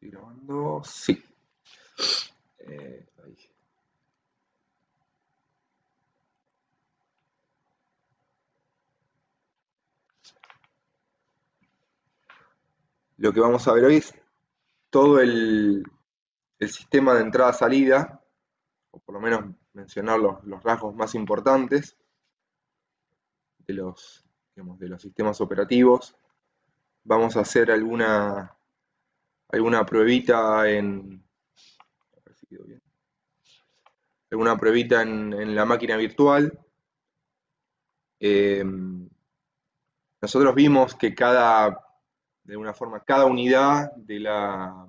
¿Estoy grabando? Sí. Ahí. Lo que vamos a ver hoy es todo el sistema de entrada-salida, o por lo menos mencionar los rasgos más importantes de digamos, de los sistemas operativos. Vamos a hacer alguna pruebita a ver si quedó bien. Alguna pruebita en la máquina virtual. Eh, Nosotros vimos que de alguna forma, cada unidad de la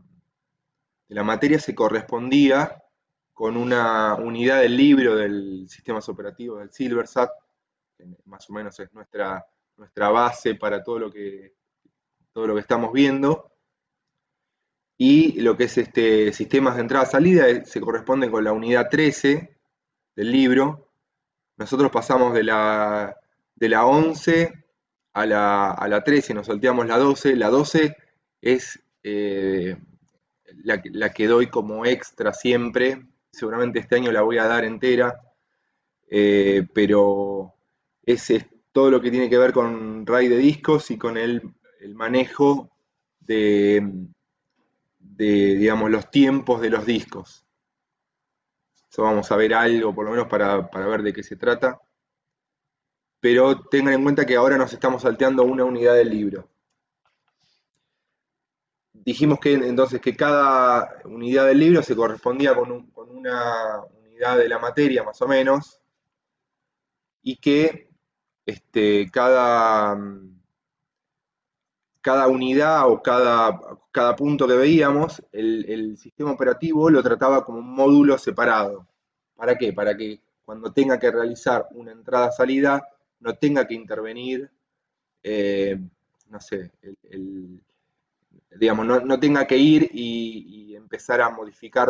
materia se correspondía con una unidad del libro del sistemas operativos del Silversat, que más o menos es nuestra base para todo lo que estamos viendo. Y lo que es sistemas de entrada-salida se corresponde con la unidad 13 del libro. Nosotros pasamos de la 11 a la 13, nos salteamos la 12. La 12 es la que doy como extra siempre. Seguramente este año la voy a dar entera, pero es todo lo que tiene que ver con RAID de discos y con el manejo digamos, los tiempos de los discos. Eso vamos a ver algo, por lo menos para ver de qué se trata. Pero tengan en cuenta que ahora nos estamos salteando una unidad del libro. Dijimos que entonces que cada unidad del libro se correspondía con una unidad de la materia, más o menos, y que cada unidad o cada punto que veíamos, el sistema operativo lo trataba como un módulo separado. ¿Para qué? Para que cuando tenga que realizar una entrada-salida no tenga que intervenir, no sé, digamos, no tenga que ir y empezar a modificar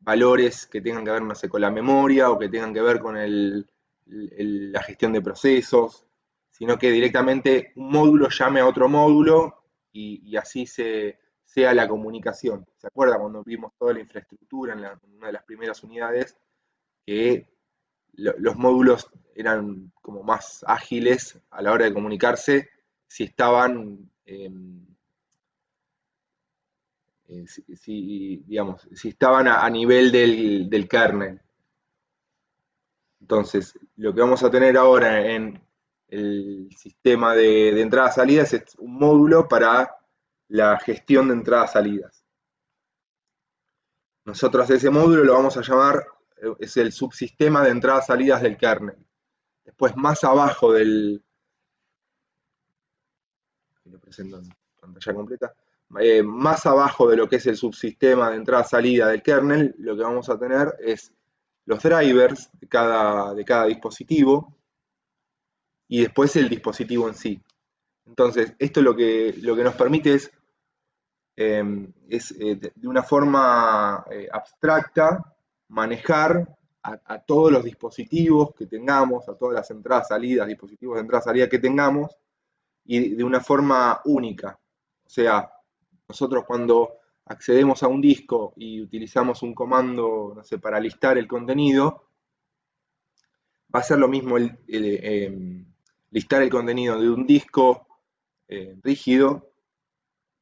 valores que tengan que ver, no sé, con la memoria o que tengan que ver con la gestión de procesos, sino que directamente un módulo llame a otro módulo y así sea la comunicación. ¿Se acuerda cuando vimos toda la infraestructura en una de las primeras unidades? Que los módulos eran como más ágiles a la hora de comunicarse si estaban digamos, si estaban a nivel del kernel. Entonces, lo que vamos a tener ahora en el sistema de entradas-salidas es un módulo para la gestión de entradas-salidas. Nosotros ese módulo lo vamos a llamar, es el subsistema de entradas-salidas del kernel. Después, más abajo lo presento en pantalla completa, más abajo de lo que es el subsistema de entrada-salida del kernel, lo que vamos a tener es los drivers de cada dispositivo y después el dispositivo en sí. Entonces, esto lo que nos permite es de una forma abstracta manejar a todos los dispositivos que tengamos, a todas las entradas-salidas, dispositivos de entrada-salida que tengamos, y de una forma única. O sea, nosotros cuando accedemos a un disco y utilizamos un comando, no sé, para listar el contenido, va a ser lo mismo listar el contenido de un disco rígido,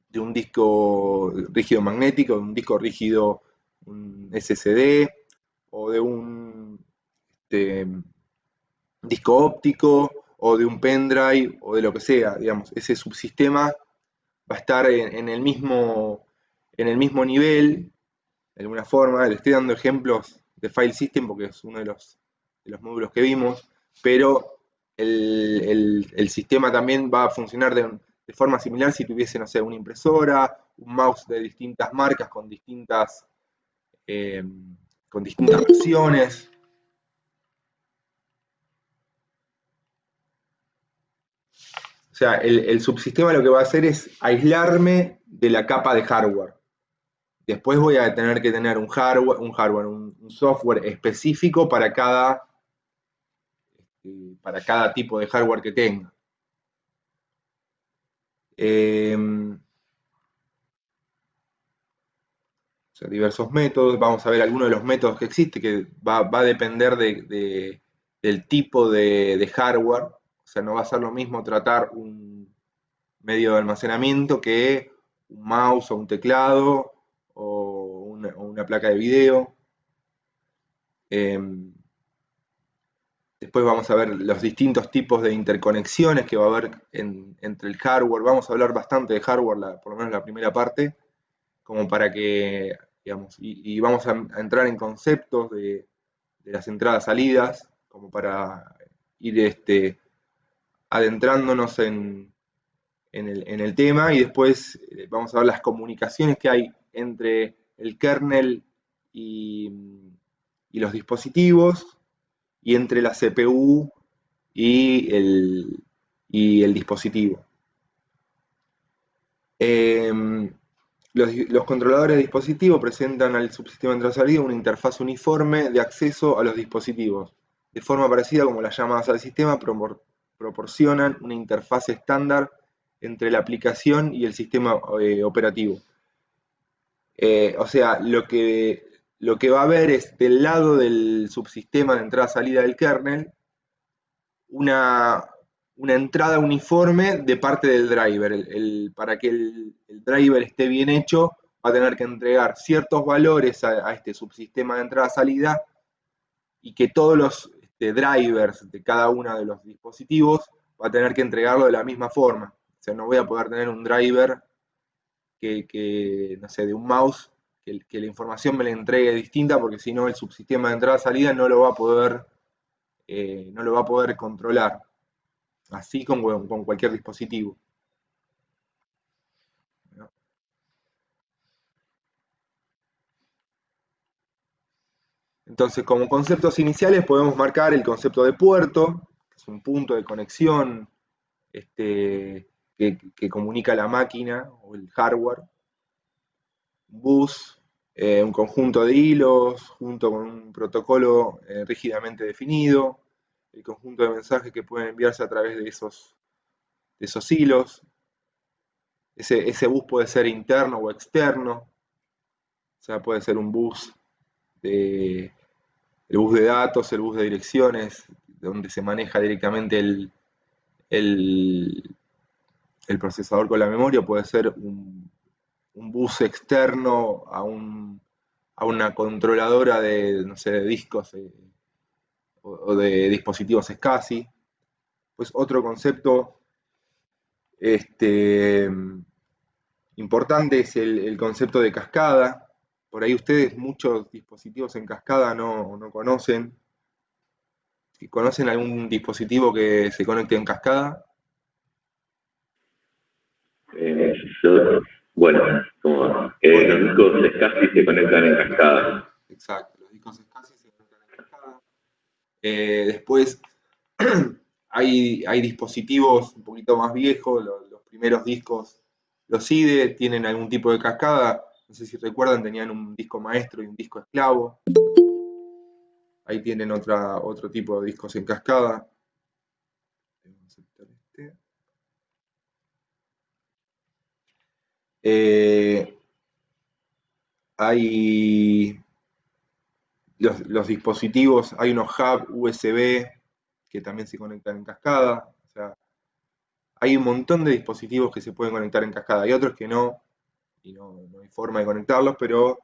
de un disco rígido magnético, de un disco rígido, un SSD, o de un disco óptico, o de un pendrive, o de lo que sea, digamos, ese subsistema va a estar en el mismo nivel, de alguna forma. Le estoy dando ejemplos de file system porque es uno de los módulos que vimos, pero el sistema también va a funcionar de forma similar si tuviese, no sé, una impresora, un mouse de distintas marcas eh, con distintas versiones. O sea, el subsistema lo que va a hacer es aislarme de la capa de hardware. Después voy a tener que tener un software específico para cada tipo de hardware que tenga. sea, diversos métodos. Vamos a ver algunos de los métodos que existen, que va a depender del tipo de hardware. O sea, no va a ser lo mismo tratar un medio de almacenamiento que un mouse o un teclado o una placa de video. Después vamos a ver los distintos tipos de interconexiones que va a haber entre el hardware. Vamos a hablar bastante de hardware, por lo menos la primera parte, como para que, digamos, y vamos a entrar en conceptos de las entradas-salidas, como para ir adentrándonos en el tema, y después vamos a ver las comunicaciones que hay entre el kernel y los dispositivos, y entre la CPU y el dispositivo. Los controladores de dispositivo presentan al subsistema de entrada-salida una interfaz uniforme de acceso a los dispositivos. De forma parecida como las llamadas al sistema, proporcionan una interfaz estándar entre la aplicación y el sistema operativo. O sea, lo que va a haber es del lado del subsistema de entrada-salida del kernel una, una entrada uniforme de parte del driver. Para que el driver esté bien hecho, va a tener que entregar ciertos valores a este subsistema de entrada-salida, y que todos los drivers de cada uno de los dispositivos va a tener que entregarlo de la misma forma. O sea, no voy a poder tener un driver no sé, de un mouse, que la información me la entregue distinta, porque si no el subsistema de entrada-salida no lo va a poder controlar, así como con cualquier dispositivo, ¿no? Entonces, como conceptos iniciales podemos marcar el concepto de puerto, que es un punto de conexión que comunica la máquina o el hardware. Un bus, un conjunto de hilos junto con un protocolo rígidamente definido, el conjunto de mensajes que pueden enviarse a través de esos hilos. Ese bus puede ser interno o externo, o sea, puede ser un bus el bus de datos, el bus de direcciones, donde se maneja directamente el, el procesador con la memoria, puede ser un bus externo a una controladora de, no sé, de discos o de dispositivos SCSI. Pues otro concepto este, importante es el concepto de cascada. Por ahí ustedes muchos dispositivos en cascada no conocen. ¿Conocen algún dispositivo que se conecte en cascada? Eh, yo, bueno, como los discos casi se conectan en cascada. Exacto, los discos SCSI se conectan en cascada. Después hay dispositivos un poquito más viejos, los primeros discos, los IDE, tienen algún tipo de cascada. No sé si recuerdan, tenían un disco maestro y un disco esclavo. Ahí tienen otro tipo de discos en cascada. Eh, hay los dispositivos, hay unos hub USB que también se conectan en cascada. O sea, hay un montón de dispositivos que se pueden conectar en cascada. Hay otros que no, y no hay forma de conectarlos, pero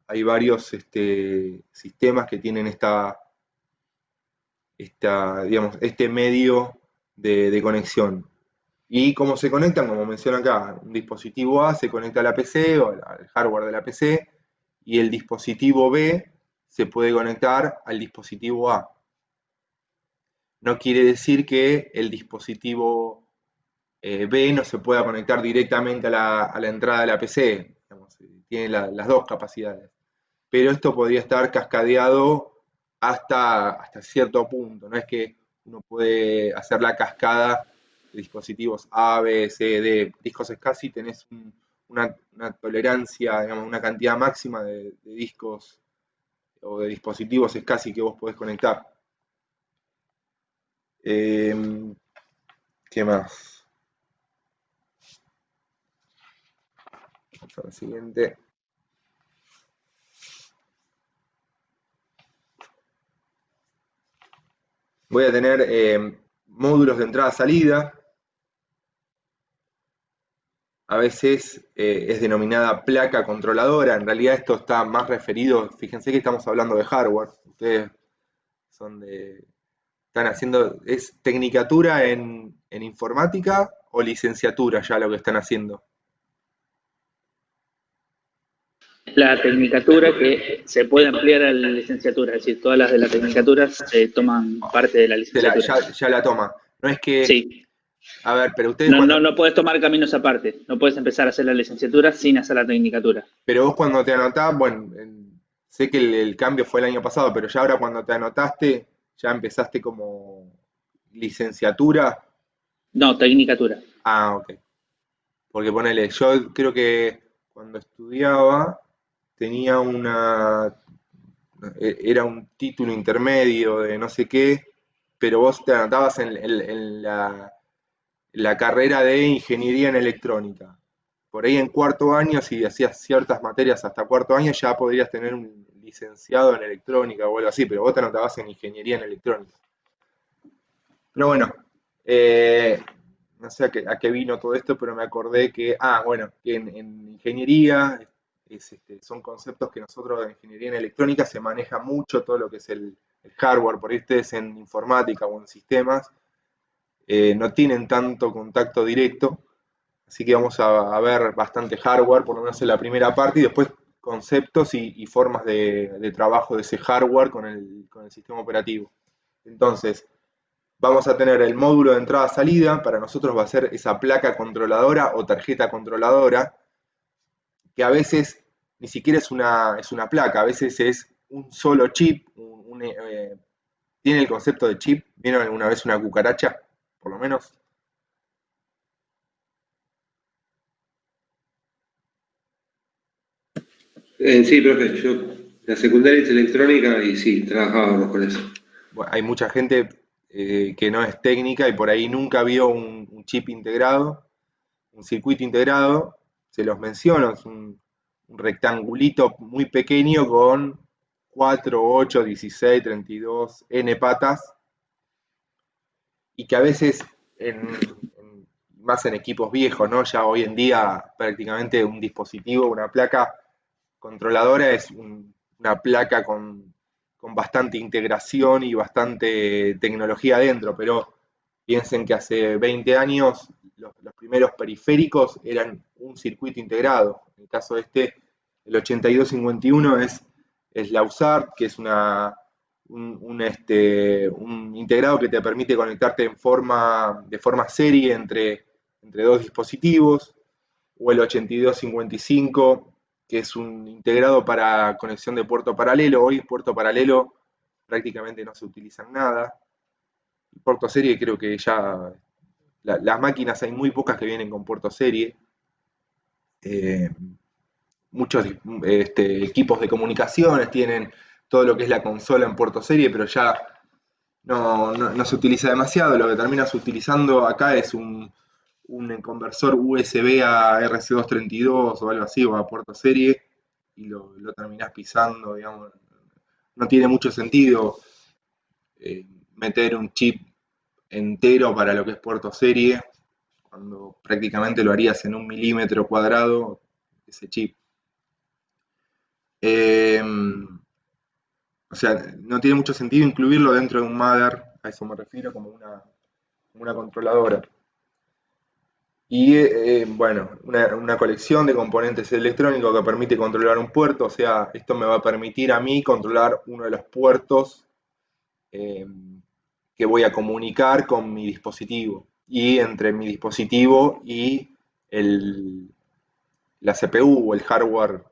hay varios sistemas que tienen digamos, este medio de conexión. ¿Y cómo se conectan? Como menciona acá, un dispositivo A se conecta a la PC o al hardware de la PC, y el dispositivo B se puede conectar al dispositivo A. No quiere decir que el dispositivo B no se pueda conectar directamente a la entrada de la PC. Digamos, tiene las dos capacidades. Pero esto podría estar cascadeado hasta cierto punto. No es que uno puede hacer la cascada de dispositivos A, B, C, D. Discos SCSI tenés una tolerancia, digamos, una cantidad máxima de discos o de dispositivos SCSI que vos podés conectar. ¿Qué más? Vamos a la siguiente. Voy a tener módulos de entrada-salida. A veces es denominada placa controladora. En realidad esto está más referido, fíjense que estamos hablando de hardware. Ustedes están haciendo, ¿es tecnicatura en informática o licenciatura ya lo que están haciendo? La tecnicatura que se puede ampliar a la licenciatura, es decir, todas las de la tecnicatura se toman parte de la licenciatura. Ya la toma. No es que, Sí, a ver, pero ustedes no puedes tomar caminos aparte, no puedes empezar a hacer la licenciatura sin hacer la tecnicatura. pero vos cuando te anotás, bueno, sé que el cambio fue el año pasado, pero ya ahora cuando te anotaste, ya empezaste como licenciatura. No, tecnicatura. Ah, ok. Porque ponele, yo creo que cuando estudiaba tenía era un título intermedio de no sé qué, pero vos te anotabas en la carrera de ingeniería en electrónica. Por ahí en cuarto año, si hacías ciertas materias hasta cuarto año, ya podrías tener un licenciado en electrónica o algo así, pero vos te anotabas en ingeniería en electrónica. Pero bueno, eh, no sé a qué vino todo esto, pero me acordé que, bueno, que en ingeniería son conceptos que nosotros en ingeniería en electrónica se maneja mucho todo lo que es el hardware, por ahí ustedes en informática o en sistemas no tienen tanto contacto directo, así que vamos a ver bastante hardware, por lo menos en la primera parte, y después conceptos y formas de trabajo de ese hardware con el sistema operativo. Entonces, vamos a tener el módulo de entrada-salida, para nosotros va a ser esa placa controladora o tarjeta controladora, que a veces ni siquiera es una placa, a veces es un solo chip, tiene el concepto de chip, ¿vieron alguna vez una cucaracha? Por lo menos. Sí, profe, yo la secundaria hice electrónica y sí, trabajábamos con eso. Bueno, hay mucha gente que no es técnica y por ahí nunca vio un chip integrado, un circuito integrado, se los menciono, es un rectangulito muy pequeño con 4, 8, 16, 32 N patas y que a veces, más en equipos viejos, ¿no? Ya hoy en día prácticamente un dispositivo, una placa controladora es una placa con bastante integración y bastante tecnología adentro, pero piensen que hace 20 años los primeros periféricos eran un circuito integrado. En el caso de el 8251 es la USART, que es un integrado que te permite conectarte de forma serie entre dos dispositivos, o el 8255, que es un integrado para conexión de puerto paralelo. Hoy puerto paralelo prácticamente no se utiliza en nada. Y puerto serie creo que ya las máquinas hay muy pocas que vienen con puerto serie. Eh, Muchos equipos de comunicaciones tienen todo lo que es la consola en puerto serie, pero ya no se utiliza demasiado. Lo que terminas utilizando acá es un conversor USB a RC232 o algo así, o a puerto serie, y lo terminás pisando, digamos. No tiene mucho sentido meter un chip entero para lo que es puerto serie, cuando prácticamente lo harías en 1 milímetro cuadrado, ese chip. Eh, o sea, no tiene mucho sentido incluirlo dentro de un mother, a eso me refiero, como una controladora. Y bueno, una colección de componentes electrónicos que permite controlar un puerto, o sea, esto me va a permitir a mí controlar uno de los puertos eh, que voy a comunicar con mi dispositivo. Y entre mi dispositivo y la CPU o el hardware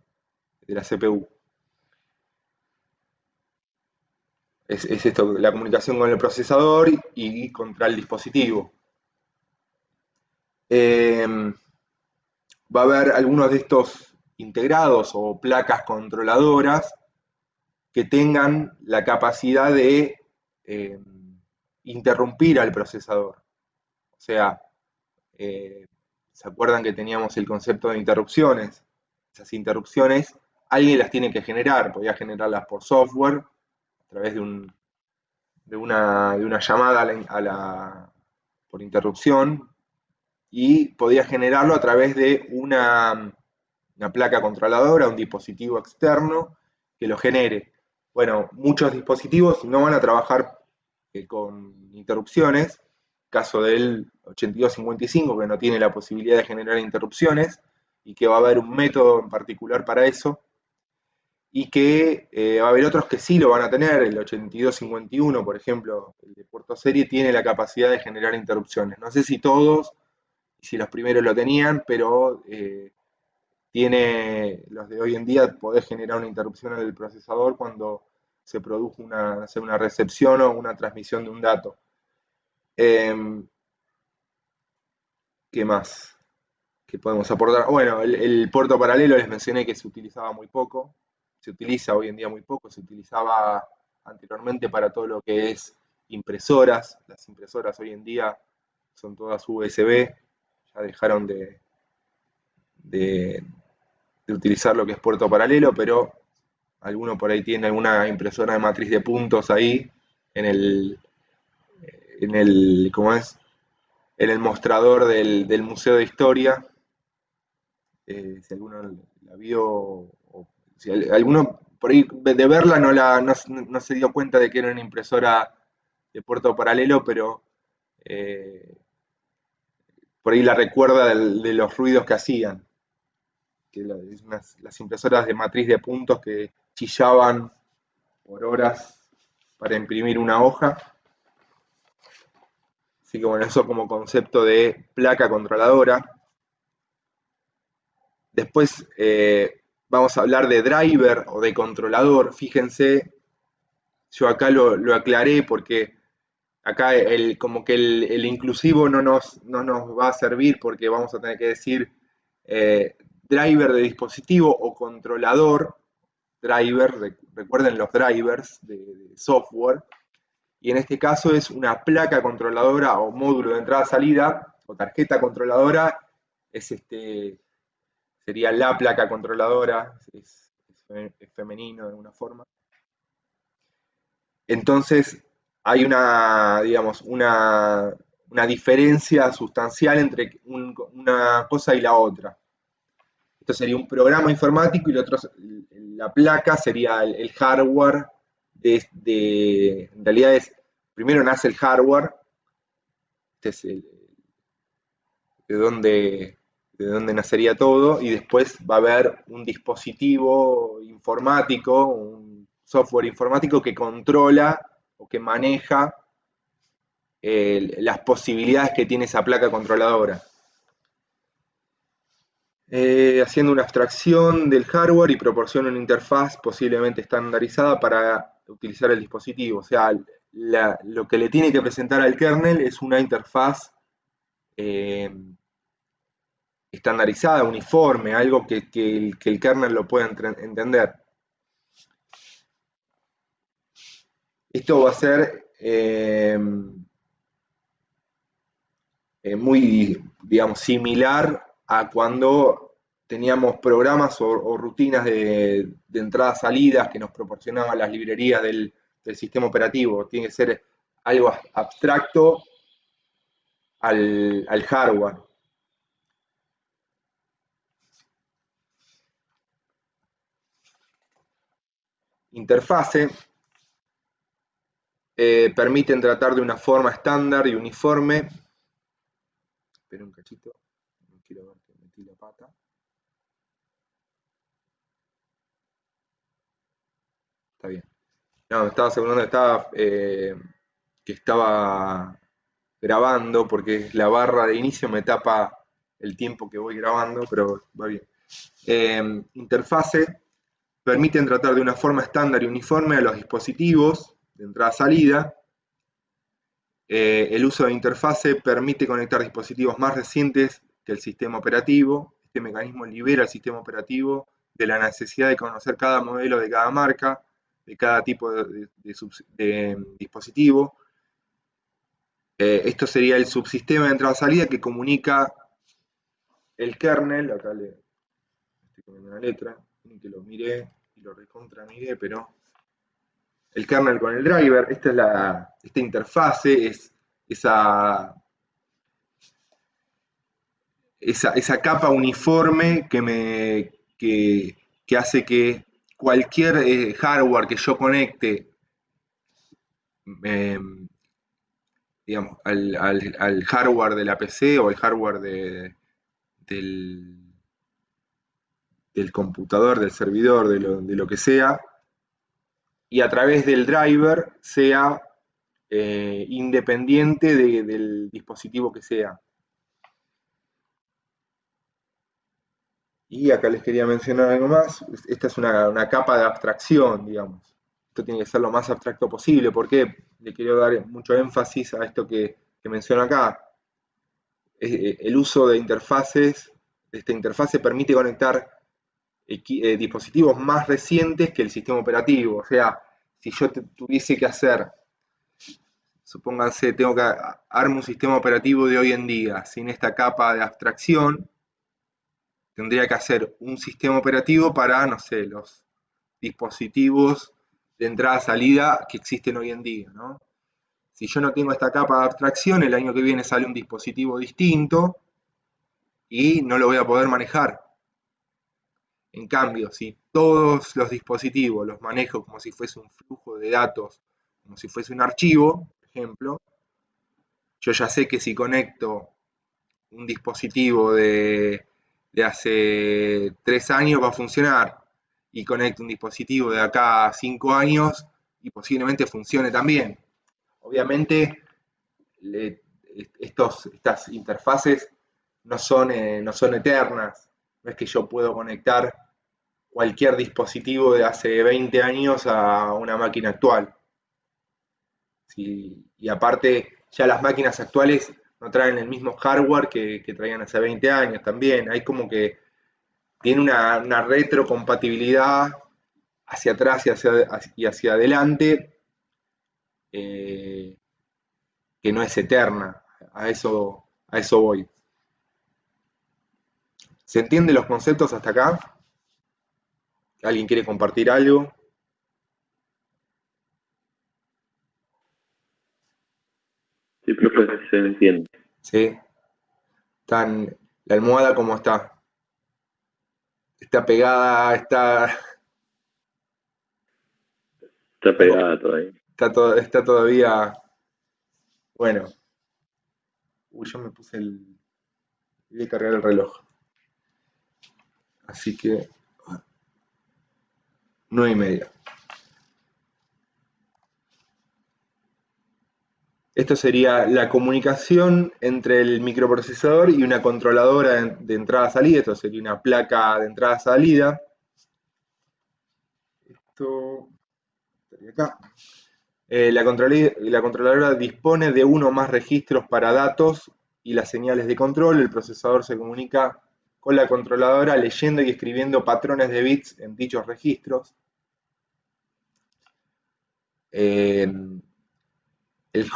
de la CPU. Es esto, la comunicación con el procesador y contra el dispositivo. Va a haber algunos de estos integrados o placas controladoras que tengan la capacidad de eh, interrumpir al procesador. O sea, ¿se acuerdan que teníamos el concepto de interrupciones? Esas interrupciones alguien las tiene que generar, podía generarlas por software, a través de una llamada por interrupción, y podía generarlo a través de una placa controladora, un dispositivo externo que lo genere. Bueno, muchos dispositivos no van a trabajar con interrupciones, caso del 8255, que no tiene la posibilidad de generar interrupciones, y que va a haber un método en particular para eso, y que va a haber otros que sí lo van a tener. El 8251, por ejemplo, el de puerto serie, tiene la capacidad de generar interrupciones. No sé si todos, si los primeros lo tenían, pero tiene los de hoy en día, podés generar una interrupción en el procesador cuando se produjo una recepción o una transmisión de un dato. ¿Qué más? ¿Qué podemos aportar? Bueno, el puerto paralelo les mencioné que se utilizaba muy poco, se utiliza hoy en día muy poco, se utilizaba anteriormente para todo lo que es impresoras. Las impresoras hoy en día son todas USB, ya dejaron de utilizar lo que es puerto paralelo, pero alguno por ahí tiene alguna impresora de matriz de puntos ahí en ¿cómo es? En el mostrador del Museo de Historia. Si alguno la vio, o si alguno por ahí de verla no se dio cuenta de que era una impresora de puerto paralelo, pero por ahí la recuerda de los ruidos que hacían. Que las impresoras de matriz de puntos que chillaban por horas para imprimir una hoja. Así que bueno, eso como concepto de placa controladora. Después vamos a hablar de driver o de controlador. Fíjense, yo acá lo aclaré porque acá como que el inclusivo no nos va a servir, porque vamos a tener que decir driver de dispositivo o controlador. Driver, recuerden los drivers de software, y en este caso es una placa controladora o módulo de entrada-salida o tarjeta controladora. Sería la placa controladora, es femenino de alguna forma. Entonces hay digamos, una diferencia sustancial entre una cosa y la otra. Esto sería un programa informático, y la placa sería el hardware. En realidad primero nace el hardware, este es de donde nacería todo, y después va a haber un dispositivo informático, un software informático que controla o que maneja las posibilidades que tiene esa placa controladora. Haciendo una abstracción del hardware y proporciona una interfaz posiblemente estandarizada para utilizar el dispositivo. O sea, lo que le tiene que presentar al kernel es una interfaz estandarizada, uniforme, algo que el kernel lo pueda entender. Esto va a ser muy, digamos, similar a cuando teníamos programas o rutinas de entradas-salidas que nos proporcionaban las librerías del sistema operativo. Tiene que ser algo abstracto al hardware. Interfase permiten tratar de una forma estándar y uniforme. Espera un cachito, no quiero ver que metí la pata. Está bien. No, estaba asegurando que estaba grabando, porque la barra de inicio me tapa el tiempo que voy grabando, pero va bien. Interfase permiten tratar de una forma estándar y uniforme a los dispositivos de entrada-salida. El uso de interfase permite conectar dispositivos más recientes que el sistema operativo. Este mecanismo libera al sistema operativo de la necesidad de conocer cada modelo de cada marca, de cada tipo de dispositivo. Esto sería el subsistema de entrada-salida que comunica el kernel. Acá le estoy poniendo una letra, que lo miré y lo recontra miré, pero el kernel con el driver. Esta interfase es esa capa uniforme que hace que cualquier hardware que yo conecte digamos, al hardware de la PC o al hardware del computador, del servidor, de lo que sea, y a través del driver sea independiente del dispositivo que sea. Y acá les quería mencionar algo más. Esta es una capa de abstracción, digamos. Esto tiene que ser lo más abstracto posible. ¿Por qué? Le quiero dar mucho énfasis a esto que menciono acá. El uso de interfaces, esta interfase permite conectar dispositivos más recientes que el sistema operativo. O sea, si yo tuviese que hacer, supónganse, tengo que armar un sistema operativo de hoy en día sin esta capa de abstracción, tendría que hacer un sistema operativo para, no sé, los dispositivos de entrada-salida que existen hoy en día, ¿no? Si yo no tengo esta capa de abstracción, el año que viene sale un dispositivo distinto y no lo voy a poder manejar. En cambio, si todos los dispositivos los manejo como si fuese un flujo de datos, como si fuese un archivo, por ejemplo, yo ya sé que si conecto un dispositivo de hace 3 años va a funcionar, y conecto un dispositivo de acá a 5 años y posiblemente funcione también. Obviamente, estas interfaces no son eternas. No es que yo puedo conectar cualquier dispositivo de hace 20 años a una máquina actual. Sí, y aparte, ya las máquinas actuales no traen el mismo hardware que traían hace 20 años también. Hay como que tiene una retrocompatibilidad hacia atrás y hacia adelante eh, que no es eterna. A eso voy. ¿Se entienden los conceptos hasta acá? ¿Alguien quiere compartir algo? Sí, profe, se entiende. ¿Sí? La almohada, ¿cómo está? Está pegada, Está pegada todavía. está todavía. Bueno. Yo me puse voy a cargar el reloj. Así que 9:30. Esto sería la comunicación entre el microprocesador y una controladora de entrada-salida. Esto sería una placa de entrada-salida. Esto estaría acá. La controladora dispone de uno o más registros para datos y las señales de control. El procesador se comunica con la controladora leyendo y escribiendo patrones de bits en dichos registros. El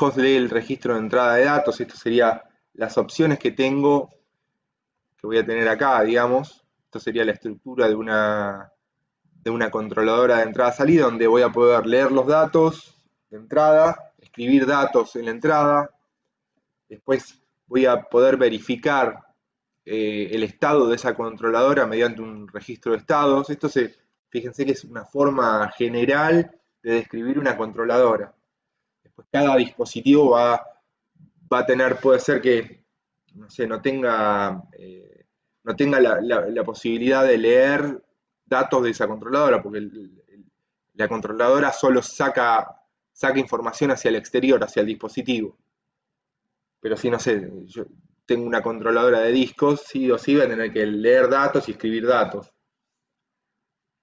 host lee el registro de entrada de datos. Esto sería las opciones que tengo, que voy a tener acá, digamos. Esto sería la estructura de una controladora de entrada-salida, donde voy a poder leer los datos de entrada, escribir datos en la entrada. Después voy a poder verificar el estado de esa controladora mediante un registro de estados. Fíjense que es una forma general de describir una controladora. Después cada dispositivo va a tener, puede ser que, no sé, no tenga la posibilidad de leer datos de esa controladora, porque la controladora solo saca información hacia el exterior, hacia el dispositivo. Pero si, no sé, yo tengo una controladora de discos, sí o sí voy a tener que leer datos y escribir datos.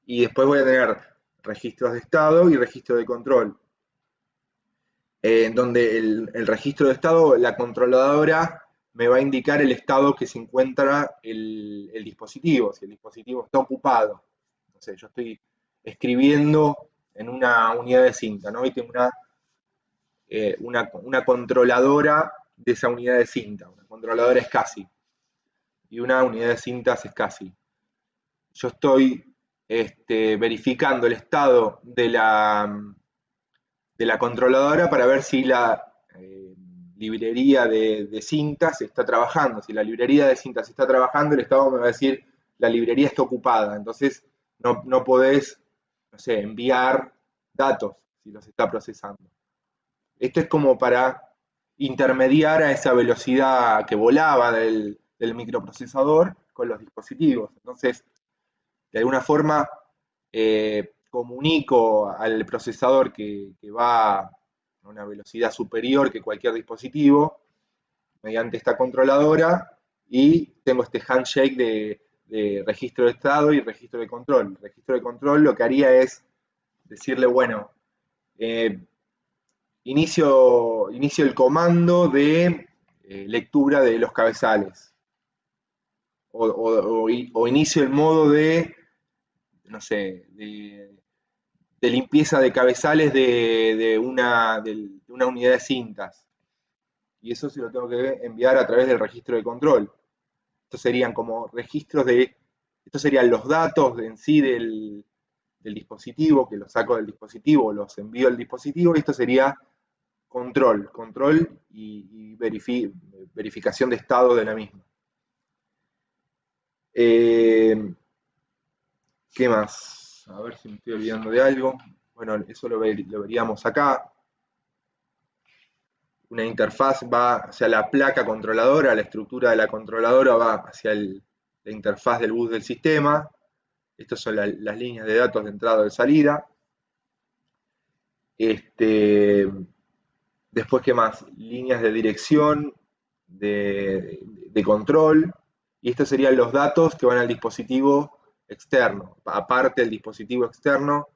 Y después voy a tener registros de estado y registro de control. En donde el registro de estado, la controladora me va a indicar el estado que se encuentra el dispositivo, si el dispositivo está ocupado. No sé, yo estoy escribiendo en una unidad de cinta, ¿no? Y tengo una controladora de esa unidad de cinta. Una controladora SCSI y una unidad de cintas SCSI. Yo estoy verificando el estado de de la controladora para ver si la librería de cintas está trabajando. Si la librería de cintas está trabajando, el Estado me va a decir, la librería está ocupada. Entonces, no podés, no sé, enviar datos si los está procesando. Esto es como para intermediar a esa velocidad que volaba del microprocesador con los dispositivos. Entonces, de alguna forma, comunico al procesador que va a una velocidad superior que cualquier dispositivo mediante esta controladora y tengo este handshake de registro de estado y registro de control. El registro de control lo que haría es decirle, bueno, inicio el comando de lectura de los cabezales o inicio el modo de, no sé, de limpieza de cabezales de una unidad de cintas. Y eso se lo tengo que enviar a través del registro de control. Estos serían como registros estos serían los datos en sí del dispositivo, que los saco del dispositivo, los envío al dispositivo, y esto sería control y verificación de estado de la misma. ¿Qué más? A ver si me estoy olvidando de algo. Bueno, eso lo veríamos acá. Una interfaz va hacia la placa controladora, la estructura de la controladora va hacia la interfaz del bus del sistema. Estas son las líneas de datos de entrada y de salida. Después, ¿qué más? Líneas de dirección, de control. Y estos serían los datos que van al dispositivo externo. Aparte, el dispositivo externo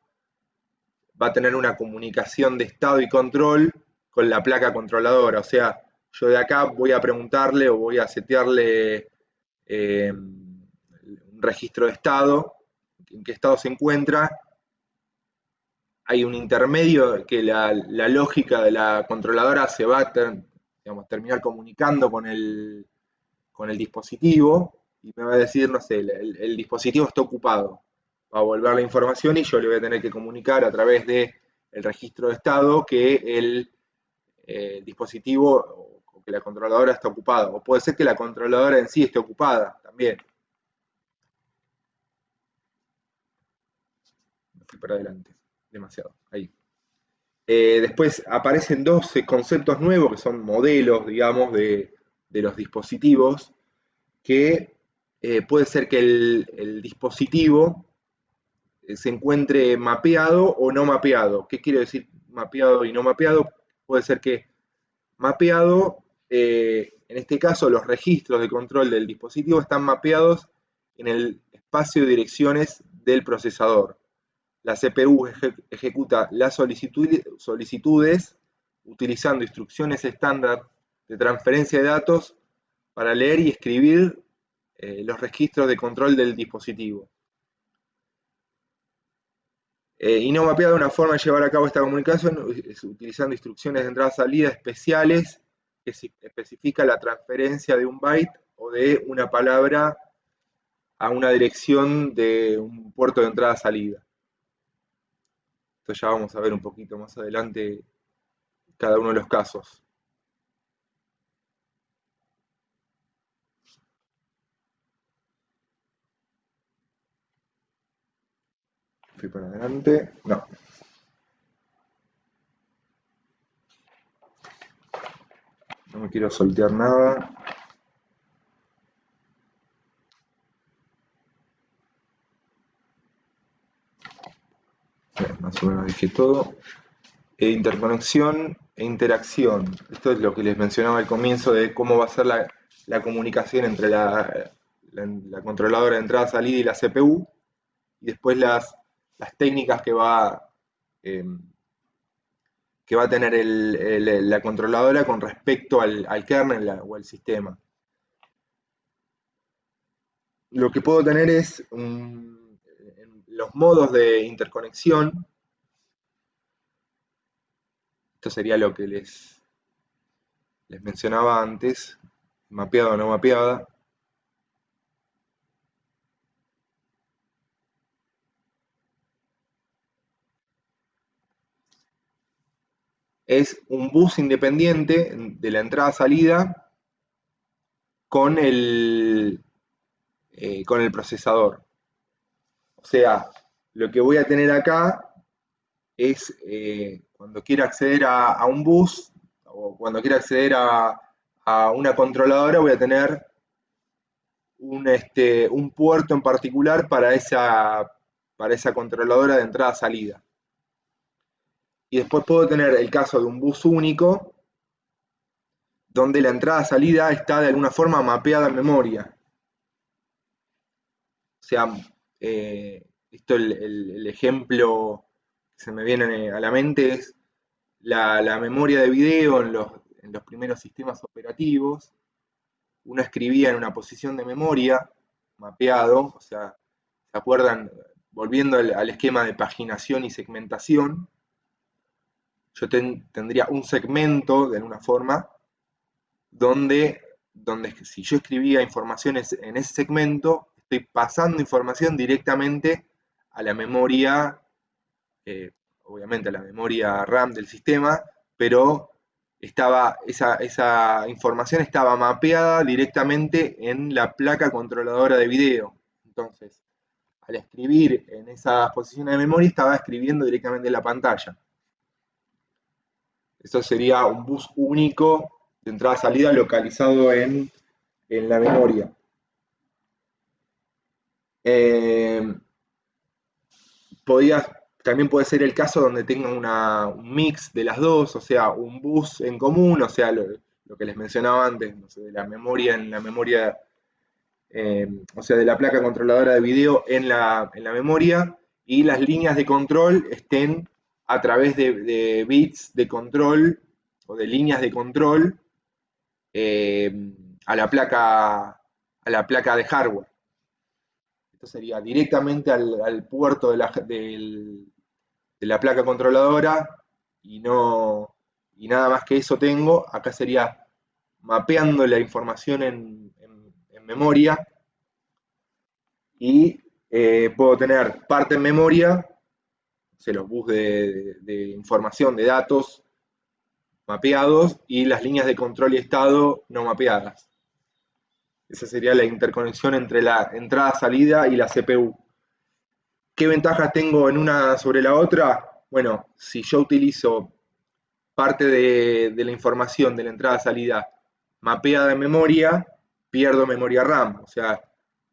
va a tener una comunicación de estado y control con la placa controladora. O sea, yo de acá voy a preguntarle o voy a setearle un registro de estado, en qué estado se encuentra. Hay un intermedio que la lógica de la controladora se va a terminar comunicando con el dispositivo y me va a decir, no sé, el dispositivo está ocupado. Va a volver la información y yo le voy a tener que comunicar a través del registro de estado que el dispositivo o que la controladora está ocupada. O puede ser que la controladora en sí esté ocupada también. Me fui para adelante, demasiado, ahí. Después aparecen dos conceptos nuevos que son modelos, digamos, de los dispositivos, que puede ser que el dispositivo se encuentre mapeado o no mapeado. ¿Qué quiere decir mapeado y no mapeado? Puede ser que mapeado, en este caso los registros de control del dispositivo están mapeados en el espacio de direcciones del procesador. La CPU ejecuta las solicitudes utilizando instrucciones estándar de transferencia de datos para leer y escribir los registros de control del dispositivo. Y no mapeada, una forma de llevar a cabo esta comunicación es utilizando instrucciones de entrada-salida especiales que especifica la transferencia de un byte o de una palabra a una dirección de un puerto de entrada-salida. Esto ya vamos a ver un poquito más adelante cada uno de los casos. Fui para adelante. No. No me quiero soltear nada. Bien, más o menos dije todo. Interconexión e interacción. Esto es lo que les mencionaba al comienzo de cómo va a ser la comunicación entre la controladora de entrada-salida y la CPU. Y después las técnicas que va a tener la controladora con respecto al kernel o al sistema. Lo que puedo tener es los modos de interconexión. Esto sería lo que les mencionaba antes, mapeada o no mapeada. es un bus independiente de la entrada-salida con el procesador. O sea, lo que voy a tener acá es cuando quiera acceder a un bus o cuando quiera acceder a una controladora, voy a tener un puerto en particular para esa controladora de entrada-salida. Y después puedo tener el caso de un bus único, donde la entrada-salida está de alguna forma mapeada en memoria. O sea, el ejemplo que se me viene a la mente es la memoria de video en los primeros sistemas operativos. Uno escribía en una posición de memoria, mapeado, o sea, ¿se acuerdan? Volviendo al esquema de paginación y segmentación, yo tendría un segmento, de alguna forma, donde si yo escribía informaciones en ese segmento, estoy pasando información directamente a la memoria, obviamente a la memoria RAM del sistema, pero esa información estaba mapeada directamente en la placa controladora de video. Entonces, al escribir en esas posiciones de memoria, estaba escribiendo directamente en la pantalla. Eso sería un bus único de entrada-salida localizado en la memoria. También puede ser el caso donde tenga un mix de las dos, o sea, un bus en común, o sea, lo que les mencionaba antes, no sé, de la memoria o sea, de la placa controladora de video en la memoria, y las líneas de control estén a través de bits de control o de líneas de control a la placa de hardware. Esto sería directamente al puerto de la placa controladora y nada más que eso tengo. Acá sería mapeando la información en memoria, y puedo tener parte en memoria, o sea, los bus de información, de datos mapeados, y las líneas de control y estado no mapeadas. Esa sería la interconexión entre la entrada-salida y la CPU. ¿Qué ventajas tengo en una sobre la otra? Bueno, si yo utilizo parte de la información de la entrada-salida mapeada en memoria, pierdo memoria RAM. O sea,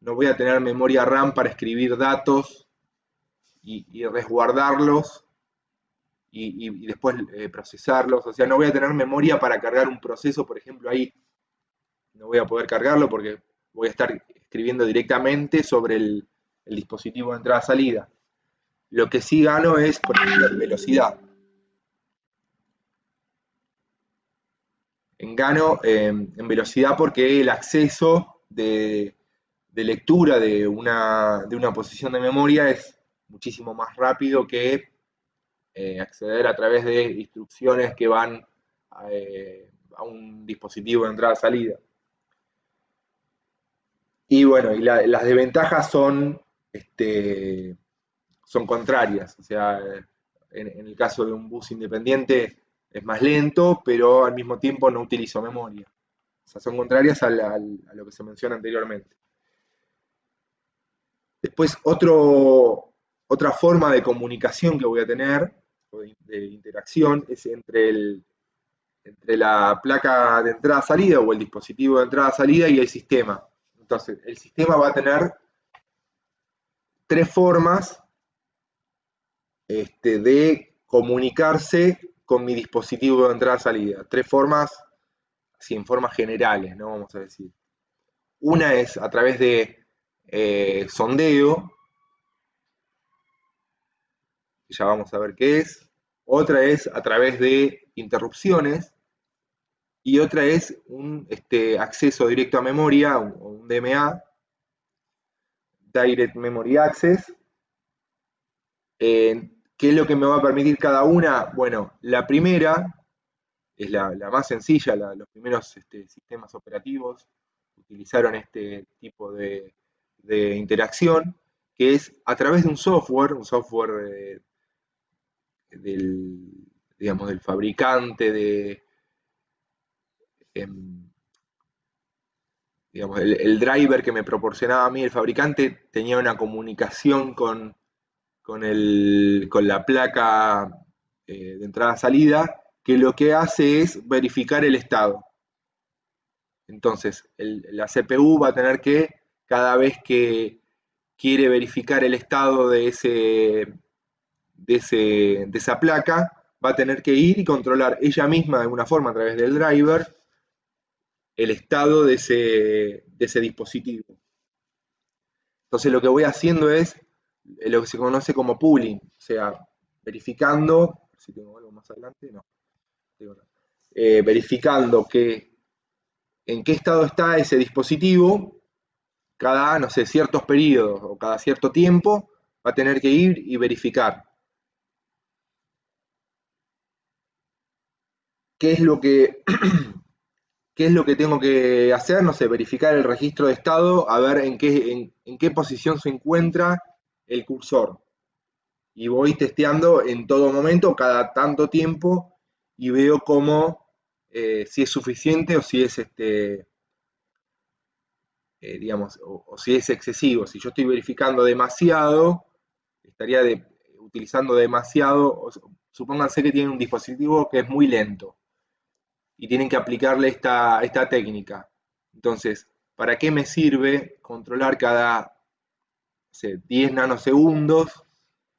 no voy a tener memoria RAM para escribir datos y resguardarlos y después procesarlos. O sea, no voy a tener memoria para cargar un proceso, por ejemplo, ahí. No voy a poder cargarlo porque voy a estar escribiendo directamente sobre el dispositivo de entrada-salida. Lo que sí gano es, por ejemplo, velocidad. Gano en velocidad porque el acceso de lectura de una posición de memoria es muchísimo más rápido que acceder a través de instrucciones que van a un dispositivo de entrada-salida. Y bueno, y las desventajas son contrarias. O sea, en el caso de un bus independiente es más lento, pero al mismo tiempo no utilizo memoria. O sea, son contrarias a lo que se menciona anteriormente. Después, otra forma de comunicación que voy a tener, o de interacción, es entre la placa de entrada-salida o el dispositivo de entrada-salida y el sistema. Entonces, el sistema va a tener tres formas de comunicarse con mi dispositivo de entrada-salida. Tres formas, así en formas generales, ¿no? Vamos a decir. Una es a través de sondeo, que ya vamos a ver qué es. Otra es a través de interrupciones. Y otra es un acceso directo a memoria, o un DMA, Direct Memory Access. ¿Qué es lo que me va a permitir cada una? Bueno, la primera es la más sencilla. Los primeros sistemas operativos utilizaron este tipo de interacción, que es a través de un software del digamos, del fabricante, digamos, el driver que me proporcionaba a mí el fabricante tenía una comunicación con la placa de entrada-salida, que lo que hace es verificar el estado. Entonces, la CPU va a tener que, cada vez que quiere verificar el estado de esa placa, va a tener que ir y controlar ella misma de alguna forma a través del driver el estado de ese dispositivo. Entonces lo que voy haciendo es lo que se conoce como pooling, o sea, verificando, si tengo algo más adelante, no, verificando en qué estado está ese dispositivo, cada, no sé, ciertos periodos o cada cierto tiempo, va a tener que ir y verificar. ¿Qué es lo que tengo que hacer? No sé, verificar el registro de estado, a ver en qué posición se encuentra el cursor. Y voy testeando en todo momento, cada tanto tiempo, y veo cómo, si es suficiente o si es, digamos, o si es excesivo. Si yo estoy verificando demasiado, estaría utilizando demasiado, supónganse que tienen un dispositivo que es muy lento y tienen que aplicarle esta técnica. Entonces, ¿para qué me sirve controlar cada, no sé, 10 nanosegundos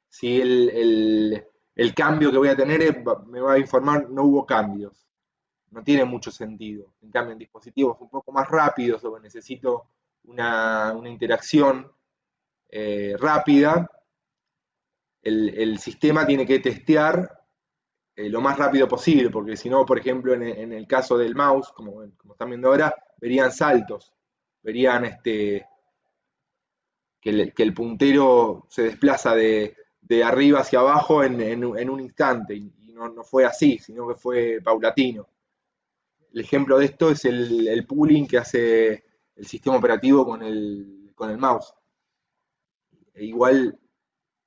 si el cambio que voy a tener me va a informar no hubo cambios? No tiene mucho sentido. En cambio, en dispositivos un poco más rápidos, donde necesito una interacción rápida, el sistema tiene que testear lo más rápido posible, porque si no, por ejemplo, en el caso del mouse, como están viendo ahora, verían saltos, verían que el puntero se desplaza de arriba hacia abajo en un instante, y no fue así, sino que fue paulatino. El ejemplo de esto es el pooling que hace el sistema operativo con el mouse. Igual,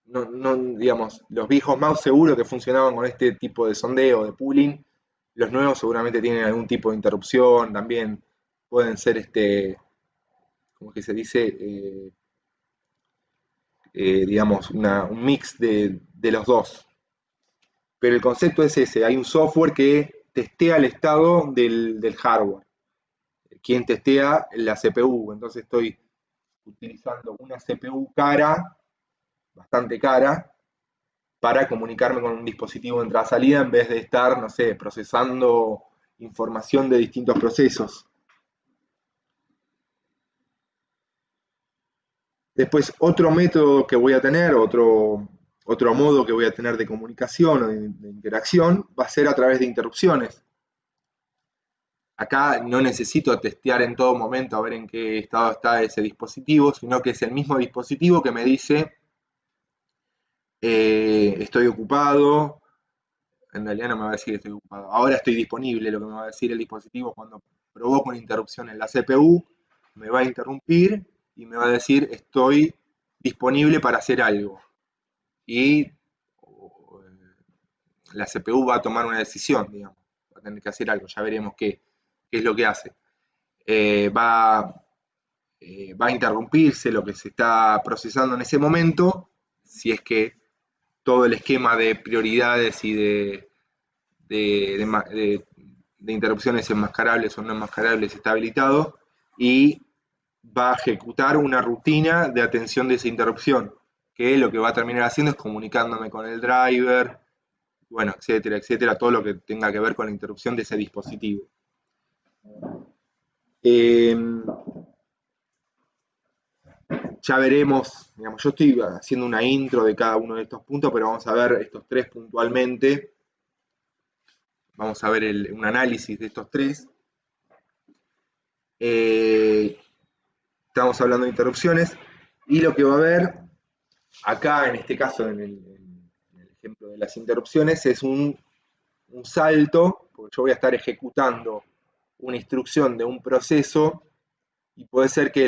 digamos, los viejos mouse seguro que funcionaban con este tipo de sondeo, de pooling. Los nuevos seguramente tienen algún tipo de interrupción, también pueden ser, ¿cómo que se dice? Digamos, un mix de los dos. Pero el concepto es ese, hay un software que testea el estado del hardware. Quien testea la CPU, entonces estoy utilizando una CPU cara, bastante cara, para comunicarme con un dispositivo de entrada-salida en vez de estar, no sé, procesando información de distintos procesos. Después, otro método que voy a tener, otro modo que voy a tener de comunicación o de interacción, va a ser a través de interrupciones. Acá no necesito testear en todo momento a ver en qué estado está ese dispositivo, sino que es el mismo dispositivo que me dice estoy ocupado. En realidad no me va a decir estoy ocupado. Ahora estoy disponible, lo que me va a decir el dispositivo cuando provoco una interrupción en la CPU, me va a interrumpir y me va a decir estoy disponible para hacer algo. Y la CPU va a tomar una decisión, digamos, va a tener que hacer algo, ya veremos qué es lo que hace. Va a interrumpirse lo que se está procesando en ese momento, si es que todo el esquema de prioridades y de interrupciones enmascarables o no enmascarables está habilitado, y va a ejecutar una rutina de atención de esa interrupción, que lo que va a terminar haciendo es comunicándome con el driver, bueno, etcétera, etcétera, todo lo que tenga que ver con la interrupción de ese dispositivo. Ya veremos, digamos, yo estoy haciendo una intro de cada uno de estos puntos, pero vamos a ver estos tres puntualmente. Vamos a ver un análisis de estos tres. Estamos hablando de interrupciones, y lo que va a haber acá, en este caso, en el ejemplo de las interrupciones, es un salto, porque yo voy a estar ejecutando una instrucción de un proceso, y puede ser que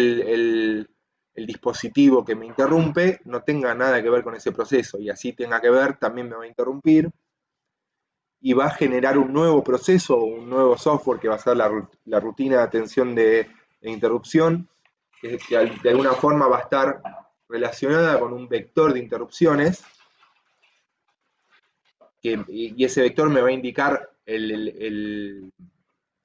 el dispositivo que me interrumpe no tenga nada que ver con ese proceso, y así tenga que ver, también me va a interrumpir. y va a generar un nuevo proceso, un nuevo software que va a ser la rutina de atención de interrupción, que de alguna forma va a estar relacionada con un vector de interrupciones, y ese vector me va a indicar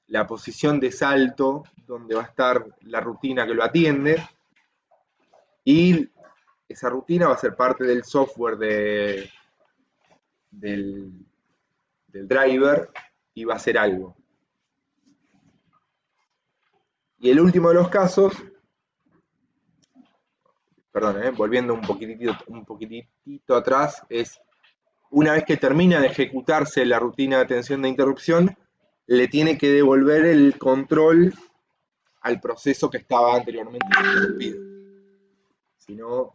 la posición de salto donde va a estar la rutina que lo atiende, y esa rutina va a ser parte del software del driver y va a hacer algo. Y el último de los casos, perdón, volviendo un poquitito atrás, es una vez que termina de ejecutarse la rutina de atención de interrupción, le tiene que devolver el control al proceso que estaba anteriormente interrumpido. Si no,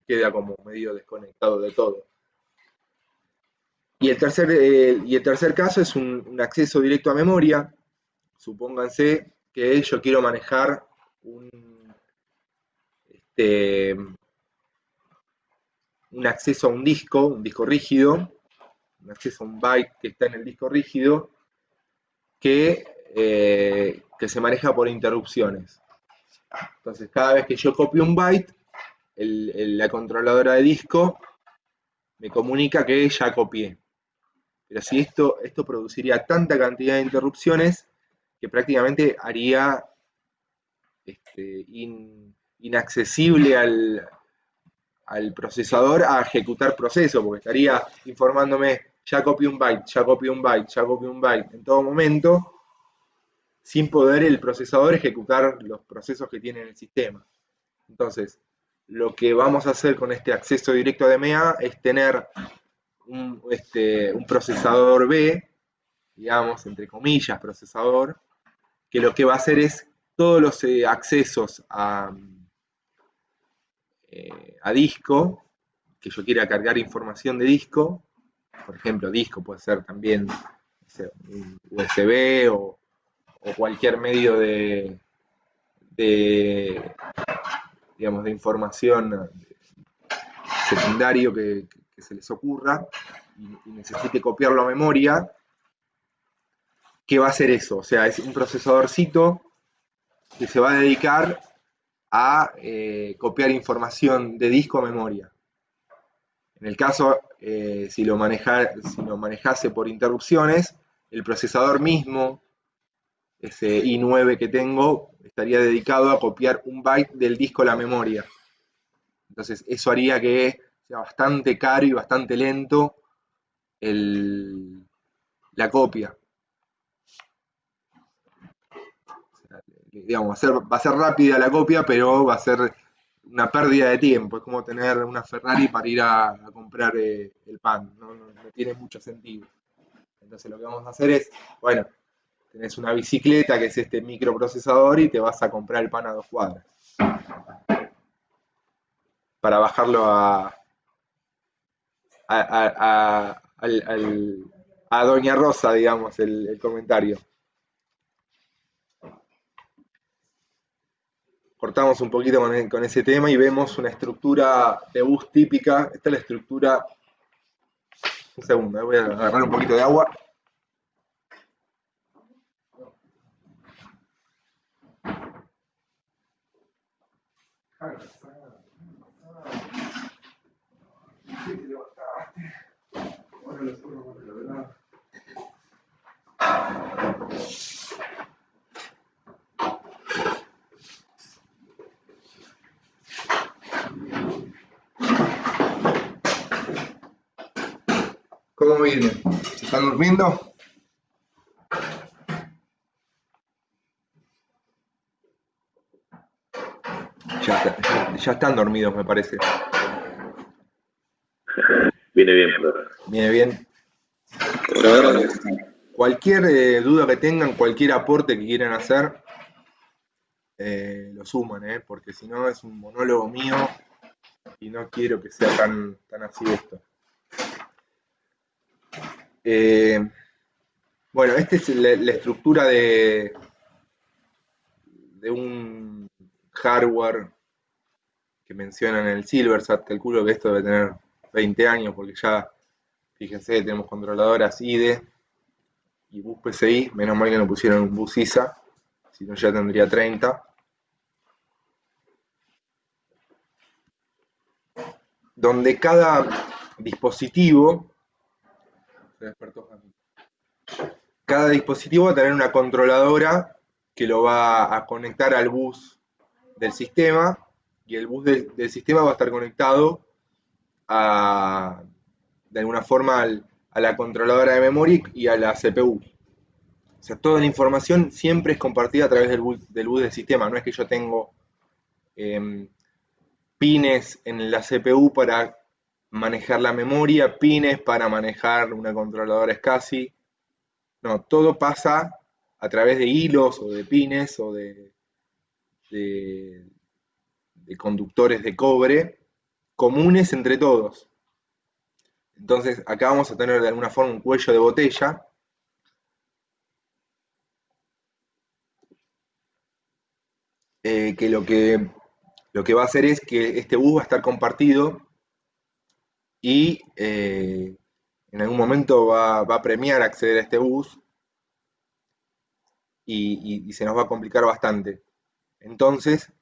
queda como medio desconectado de todo. Y el tercer caso es un acceso directo a memoria. Supónganse que yo quiero manejar un acceso a un disco rígido, un acceso a un byte que está en el disco rígido, que se maneja por interrupciones. Entonces, cada vez que yo copio un byte, la controladora de disco me comunica que ya copié. Pero si esto produciría tanta cantidad de interrupciones que prácticamente haría inaccesible al procesador a ejecutar procesos, porque estaría informándome, ya copié un byte, ya copié un byte, ya copié un byte, en todo momento, sin poder el procesador ejecutar los procesos que tiene en el sistema. Entonces, lo que vamos a hacer con este acceso directo a DMA es tener un procesador B, digamos, entre comillas, procesador, que lo que va a hacer es todos los accesos a disco, que yo quiera cargar información de disco, por ejemplo, disco puede ser también un USB o cualquier medio de digamos, de información secundario que se les ocurra y necesite copiarlo a memoria, ¿qué va a hacer eso? O sea, es un procesadorcito que se va a dedicar a copiar información de disco a memoria. En el caso, si lo manejase por interrupciones, el procesador mismo, ese i9 que tengo, estaría dedicado a copiar un byte del disco a la memoria. Entonces, eso haría que sea bastante caro y bastante lento la copia. O sea, digamos, va a ser rápida la copia, pero va a ser una pérdida de tiempo. Es como tener una Ferrari para ir a comprar el pan. No tiene mucho sentido. Entonces, lo que vamos a hacer es, bueno, tenés una bicicleta que es este microprocesador y te vas a comprar el pan a 2 cuadras. Para bajarlo a Doña Rosa, digamos, el comentario. Cortamos un poquito con ese tema y vemos una estructura de bus típica. Esta es la estructura. Un segundo, voy a agarrar un poquito de agua. ¿Cómo vienen? ¿Se están durmiendo? Ya están dormidos, me parece. Viene bien, pero... Viene bien. Cualquier duda que tengan, cualquier aporte que quieran hacer, lo suman, porque si no es un monólogo mío y no quiero que sea tan así esto. Bueno, esta es la estructura de un hardware que mencionan en el Silversat. Calculo que esto debe tener 20 años porque ya Fíjense, tenemos controladoras IDE y bus PCI, menos mal que no pusieron un bus ISA, si no ya tendría 30. Donde cada dispositivo, va a tener una controladora que lo va a conectar al bus del sistema, y el bus del sistema va a estar conectado de alguna forma a la controladora de memoria y a la CPU. O sea, toda la información siempre es compartida a través del bus del sistema. No es que yo tengo pines en la CPU para manejar la memoria, pines para manejar una controladora SCSI. No, todo pasa a través de hilos o de pines o de conductores de cobre comunes entre todos. Entonces acá vamos a tener de alguna forma un cuello de botella que lo que va a hacer es que este bus va a estar compartido y en algún momento va a premiar acceder a este bus y se nos va a complicar bastante. Entonces,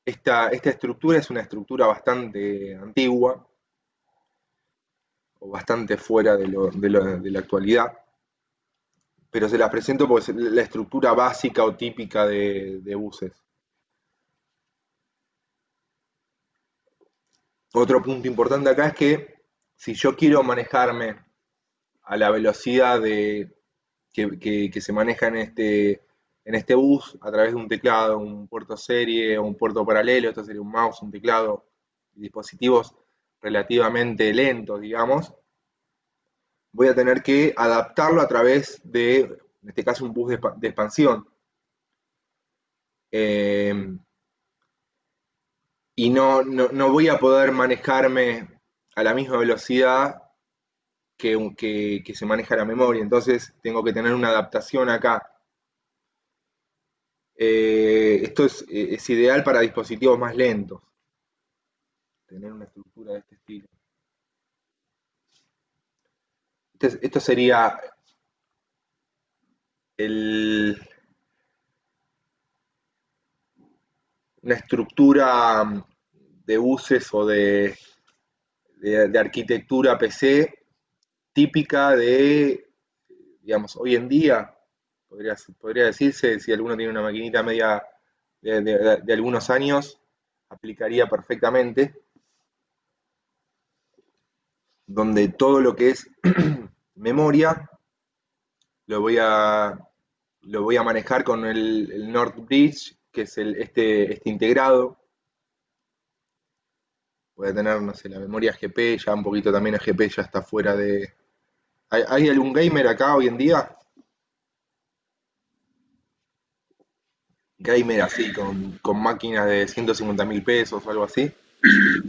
esta estructura es una estructura bastante antigua o bastante fuera de la actualidad, pero se las presento porque es la estructura básica o típica de buses. Otro punto importante acá es que si yo quiero manejarme a la velocidad que se maneja en este bus a través de un teclado, un puerto serie o un puerto paralelo, esto sería un mouse, un teclado, dispositivos relativamente lentos, digamos, voy a tener que adaptarlo a través de, en este caso, un bus de expansión. Y no voy a poder manejarme a la misma velocidad que se maneja la memoria, entonces tengo que tener una adaptación acá. Esto es ideal para dispositivos más lentos, tener una estructura de este estilo. Esto sería una estructura de buses o de arquitectura PC típica de, digamos, hoy en día, podría decirse, si alguno tiene una maquinita media de algunos años, aplicaría perfectamente, donde todo lo que es memoria lo voy a manejar con el Nord Bridge, que es este integrado. Voy a tener, no sé, la memoria GP, ya un poquito también el GP ya está fuera de... ¿Hay algún gamer acá hoy en día? Gamer así, con máquinas de 150.000 pesos o algo así.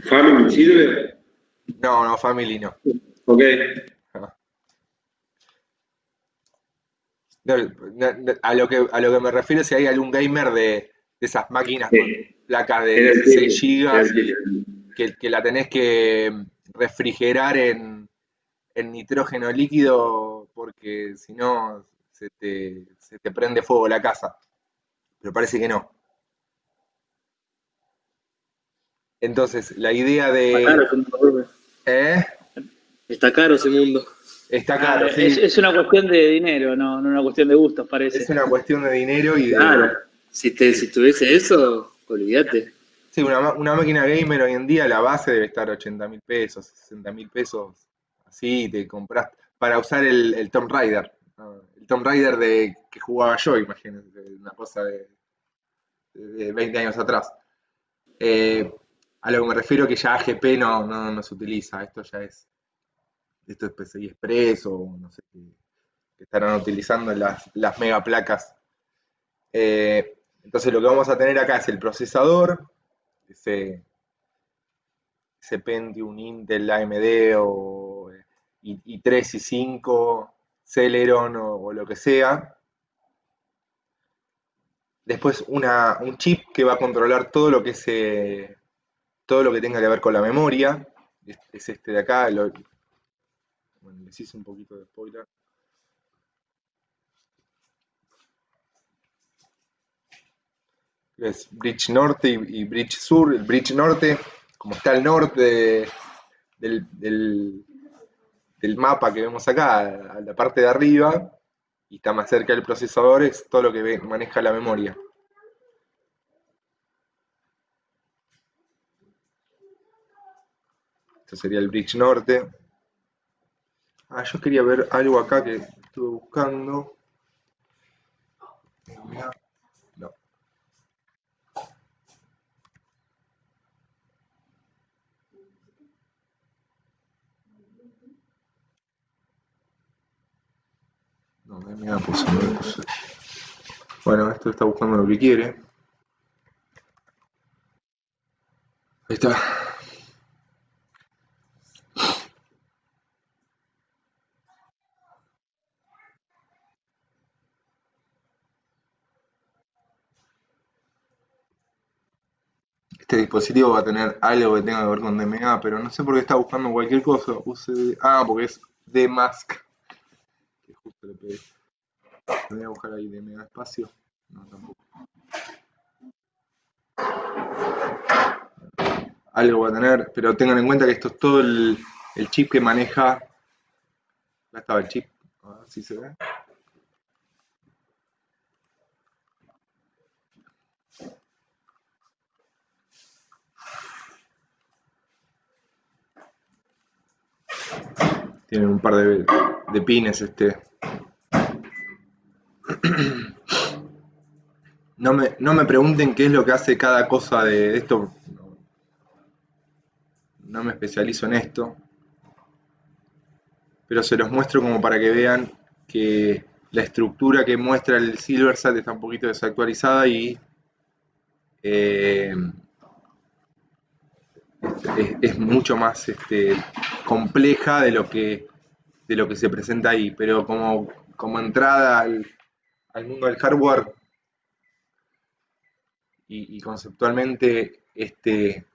¿Family sirve? No, Family no. Ok. No, a lo que me refiero es si hay algún gamer de esas máquinas con placas de 16 gigas que la tenés que refrigerar en nitrógeno líquido porque si no se te prende fuego la casa. Pero parece que no. Entonces, la idea de... Está caro ese mundo. Está caro, sí. Es una cuestión de dinero, no una cuestión de gustos, parece. Es una cuestión de dinero y de... Claro, si tuviese eso, olvídate. Sí, una máquina gamer hoy en día, la base debe estar 80.000 pesos, 60.000 pesos, así te compras, para usar el Tomb Raider, ¿no? El Tomb Raider que jugaba yo, imagínate, una cosa de 20 años atrás. A lo que me refiero que ya AGP no se utiliza, esto es PCI Express o no sé qué estarán utilizando las mega placas. Entonces lo que vamos a tener acá es el procesador, ese Pentium, Intel, AMD o i3, i5, Celeron o lo que sea. Después un chip que va a controlar todo lo que tenga que ver con la memoria. Es este de acá, Bueno, les hice un poquito de spoiler. Es bridge norte y bridge sur. El bridge norte, como está al norte del mapa que vemos acá, a la parte de arriba, y está más cerca del procesador, es todo lo que maneja la memoria. Esto sería el bridge norte. Yo quería ver algo acá que estuve buscando. No. No, me puse. Bueno, esto está buscando lo que quiere. Ahí está. Este dispositivo va a tener algo que tenga que ver con DMA, pero no sé por qué está buscando cualquier cosa. Porque es DMASC. Que justo le pegué. Voy a buscar ahí DMA espacio. No, tampoco. Algo va a tener, pero tengan en cuenta que esto es todo el chip que maneja. Acá estaba el chip. A ver si se ve. Tiene un par de pines No me pregunten qué es lo que hace cada cosa de esto. No me especializo en esto. Pero se los muestro como para que vean que la estructura que muestra el Silversat está un poquito desactualizada y es mucho más compleja de lo que se presenta ahí. Pero como entrada al mundo del hardware y conceptualmente este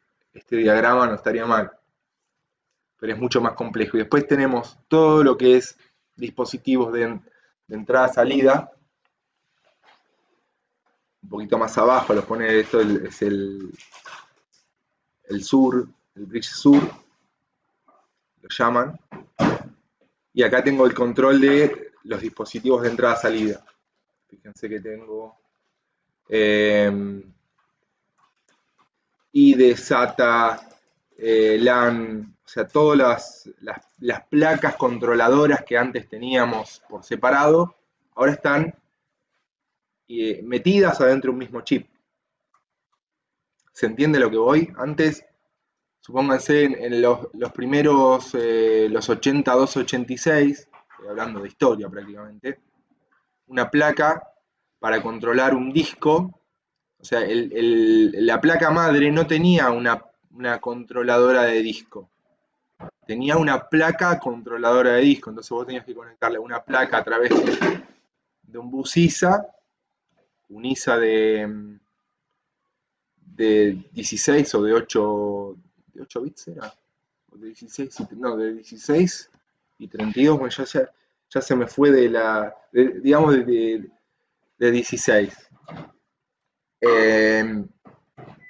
diagrama no estaría mal, pero es mucho más complejo. Y después tenemos todo lo que es dispositivos de entrada-salida, un poquito más abajo, los pone esto, es el sur, el bridge sur, lo llaman. Y acá tengo el control de los dispositivos de entrada-salida. Fíjense que tengo IDE, SATA, LAN, o sea, todas las placas controladoras que antes teníamos por separado, ahora están metidas adentro de un mismo chip. ¿Se entiende lo que voy? Antes, supónganse en los primeros, los 82-86, estoy hablando de historia prácticamente, una placa para controlar un disco, o sea, la placa madre no tenía una controladora de disco, tenía una placa controladora de disco, entonces vos tenías que conectarle una placa a través de un bus ISA, un ISA de 16 o de 8 bits era, o de 16, no, de 16 y 32, bueno, ya se me fue digamos de 16.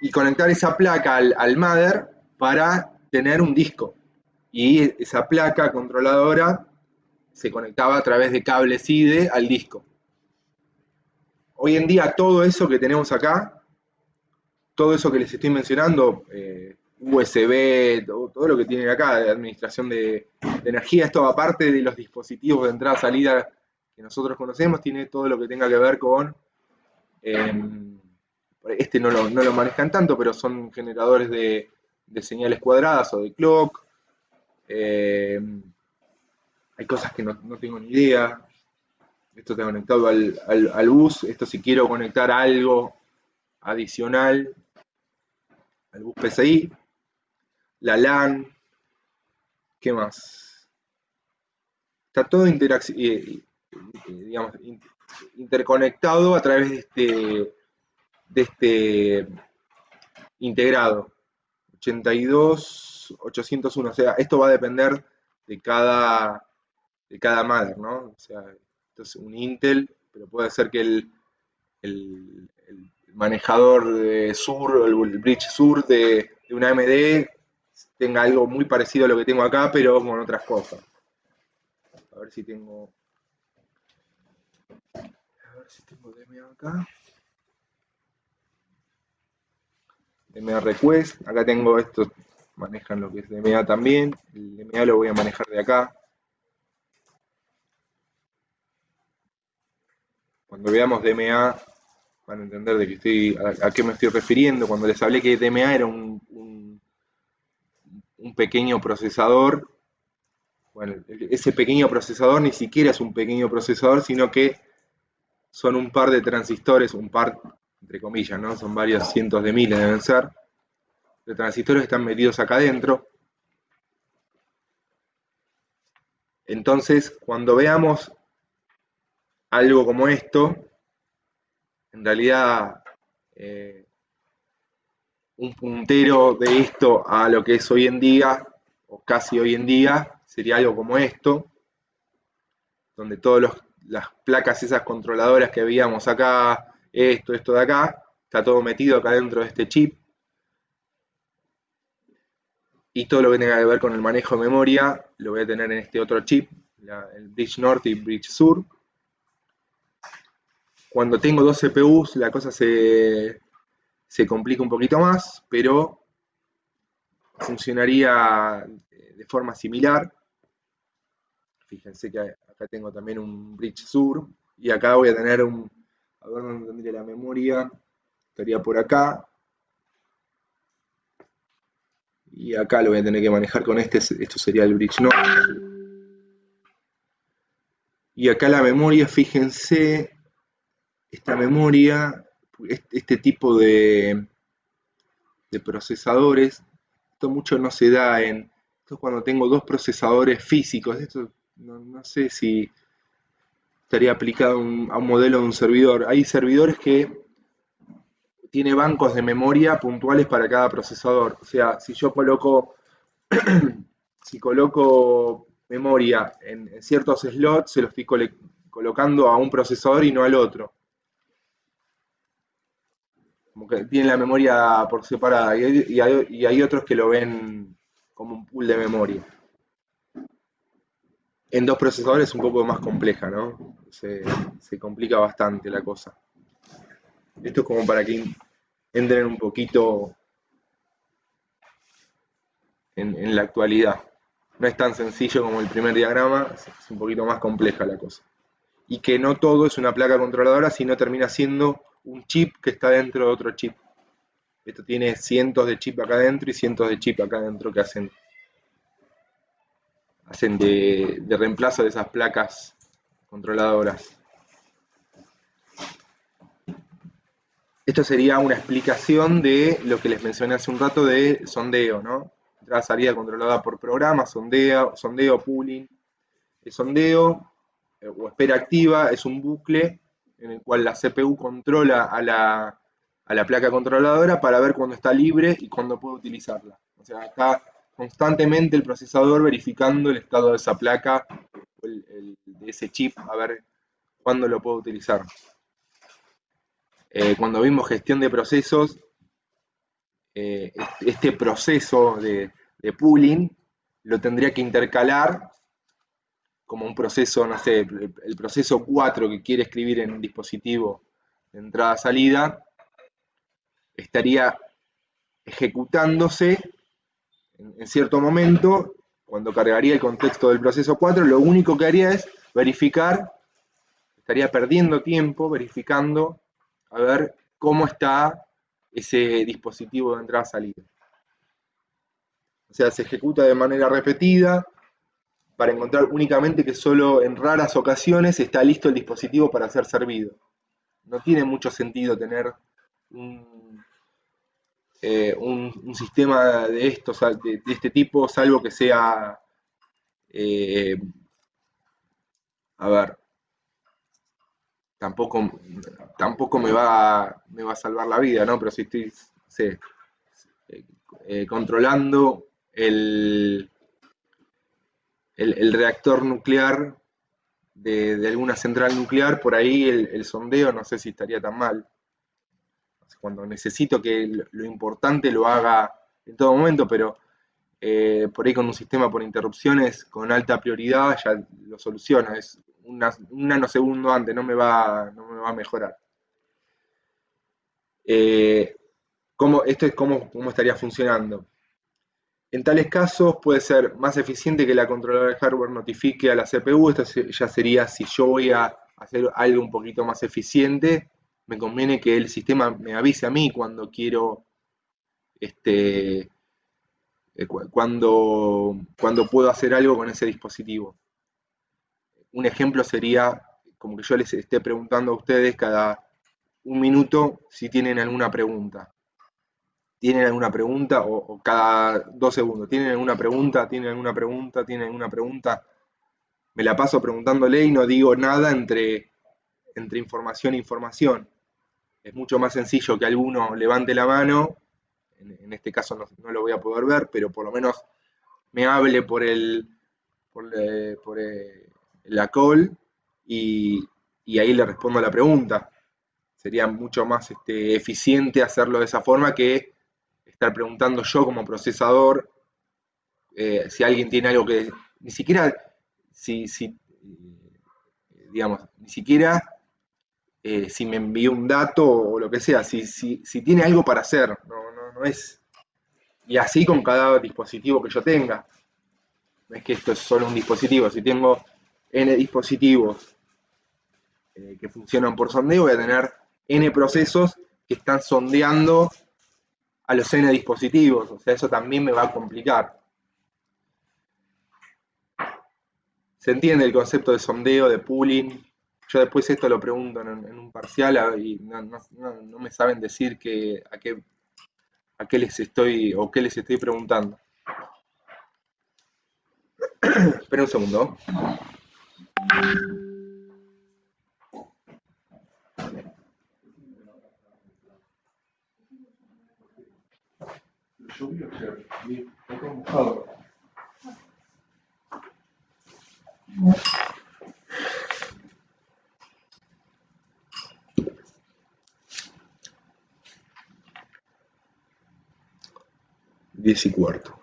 Y conectar esa placa al mother para tener un disco. Y esa placa controladora se conectaba a través de cables IDE al disco. Hoy en día todo eso que tenemos acá, todo eso que les estoy mencionando, USB, todo lo que tienen acá de administración de energía, esto aparte de los dispositivos de entrada-salida que nosotros conocemos, tiene todo lo que tenga que ver con, no lo manejan tanto, pero son generadores de señales cuadradas o de clock. Hay cosas que no tengo ni idea. Esto está conectado al bus. Esto si quiero conectar algo adicional al bus PCI. La LAN. ¿Qué más? Está todo interconectado a través de este integrado 82.801, o sea, esto va a depender de cada mother, ¿no? O sea, esto es un Intel, pero puede ser que el manejador de Sur, o el bridge Sur de una AMD tenga algo muy parecido a lo que tengo acá, pero con otras cosas. A ver si tengo DMA acá. DMA request, acá tengo esto, manejan lo que es DMA también. El DMA lo voy a manejar de acá. Cuando veamos DMA van a entender de que a qué me estoy refiriendo. Cuando les hablé que DMA era un pequeño procesador, bueno, ese pequeño procesador ni siquiera es un pequeño procesador, sino que son un par de transistores, un par, entre comillas, ¿no? Son varios cientos de miles, deben ser, de transistores que están metidos acá adentro. Entonces, cuando veamos algo como esto, en realidad un puntero de esto a lo que es hoy en día, o casi hoy en día, sería algo como esto, donde todas las placas esas controladoras que veíamos acá, esto de acá, está todo metido acá dentro de este chip. Y todo lo que tenga que ver con el manejo de memoria lo voy a tener en este otro chip, el Bridge Norte y Bridge Sur. Cuando tengo dos CPUs la cosa se complica un poquito más, pero funcionaría de forma similar. Fíjense que acá tengo también un Bridge Sur y acá voy a tener a ver dónde tendría la memoria, estaría por acá. Y acá lo voy a tener que manejar con esto sería el Bridge Norte. Y acá la memoria, fíjense, esta memoria, este tipo de procesadores, esto mucho no se da esto es cuando tengo dos procesadores físicos, esto no sé si estaría aplicado a un modelo de un servidor. Hay servidores que tiene bancos de memoria puntuales para cada procesador. O sea, si yo coloco memoria en ciertos slots, se los estoy colocando a un procesador y no al otro. Como que tienen la memoria por separada. Y hay otros que lo ven como un pool de memoria. En dos procesadores es un poco más compleja, ¿no? Se complica bastante la cosa. Esto es como para que entren un poquito en la actualidad. No es tan sencillo como el primer diagrama, es un poquito más compleja la cosa. Y que no todo es una placa controladora, sino termina siendo un chip que está dentro de otro chip. Esto tiene cientos de chips acá adentro y cientos de chips acá adentro que hacen de reemplazo de esas placas controladoras. Esto sería una explicación de lo que les mencioné hace un rato de sondeo, ¿no? Entrada salida controlada por programa, sondeo, pooling. El sondeo o espera activa es un bucle en el cual la CPU controla a la placa controladora para ver cuándo está libre y cuándo puede utilizarla. O sea, está constantemente el procesador verificando el estado de esa placa, de ese chip, a ver cuándo lo puede utilizar. Cuando vimos gestión de procesos, este proceso de pooling lo tendría que intercalar como un proceso, no sé, el proceso 4 que quiere escribir en un dispositivo de entrada-salida, estaría ejecutándose en cierto momento, cuando cargaría el contexto del proceso 4, lo único que haría es verificar, estaría perdiendo tiempo verificando a ver cómo está ese dispositivo de entrada-salida. O sea, se ejecuta de manera repetida para encontrar únicamente que solo en raras ocasiones está listo el dispositivo para ser servido. No tiene mucho sentido tener un sistema de estos, de este tipo, salvo que sea, a ver, tampoco me va a salvar la vida, ¿no? Pero si estoy controlando el reactor nuclear de alguna central nuclear, por ahí el sondeo no sé si estaría tan mal. Cuando necesito que lo importante lo haga en todo momento, pero por ahí con un sistema por interrupciones con alta prioridad ya lo soluciona, es un nanosegundo antes, no me va a mejorar. ¿Cómo estaría funcionando? En tales casos puede ser más eficiente que la controladora de hardware notifique a la CPU. Esto ya sería, si yo voy a hacer algo un poquito más eficiente, me conviene que el sistema me avise a mí cuando quiero, cuando puedo hacer algo con ese dispositivo. Un ejemplo sería como que yo les esté preguntando a ustedes cada un minuto si tienen alguna pregunta. ¿Tienen alguna pregunta? O cada 2 segundos. ¿Tienen alguna pregunta? ¿Tienen alguna pregunta? ¿Tienen alguna pregunta? Me la paso preguntándole y no digo nada entre información e información. Es mucho más sencillo que alguno levante la mano, en este caso no lo voy a poder ver, pero por lo menos me hable por la call y ahí le respondo a la pregunta. Sería mucho más eficiente hacerlo de esa forma que estar preguntando yo como procesador si alguien tiene algo que ni siquiera digamos, ni siquiera si me envió un dato o lo que sea, si tiene algo para hacer, no es. Y así con cada dispositivo que yo tenga. No es que esto es solo un dispositivo, si tengo N dispositivos que funcionan por sondeo, voy a tener N procesos que están sondeando a los N dispositivos, o sea, eso también me va a complicar. ¿Se entiende el concepto de sondeo, de pooling? Yo después esto lo pregunto en un parcial y no me saben decir a qué les estoy o qué les estoy preguntando. Espera un segundo. Llovió ayer, está todo mojado. Diez y cuarto.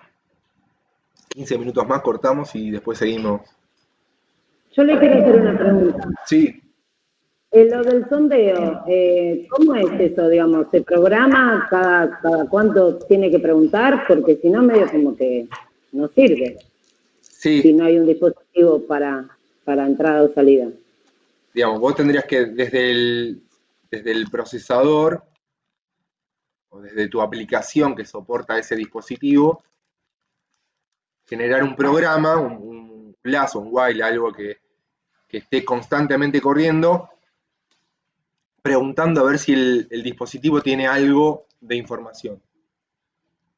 15 minutos más cortamos y después seguimos. Yo le quiero hacer una pregunta. Sí. Lo del sondeo, ¿cómo es eso, digamos? ¿Se programa cada cuánto tiene que preguntar? Porque si no, medio como que no sirve. Sí. Si no hay un dispositivo para entrada o salida. Digamos, vos tendrías que desde el procesador o desde tu aplicación que soporta ese dispositivo, generar un programa, un lazo, un while, algo que esté constantemente corriendo, preguntando a ver si el dispositivo tiene algo de información.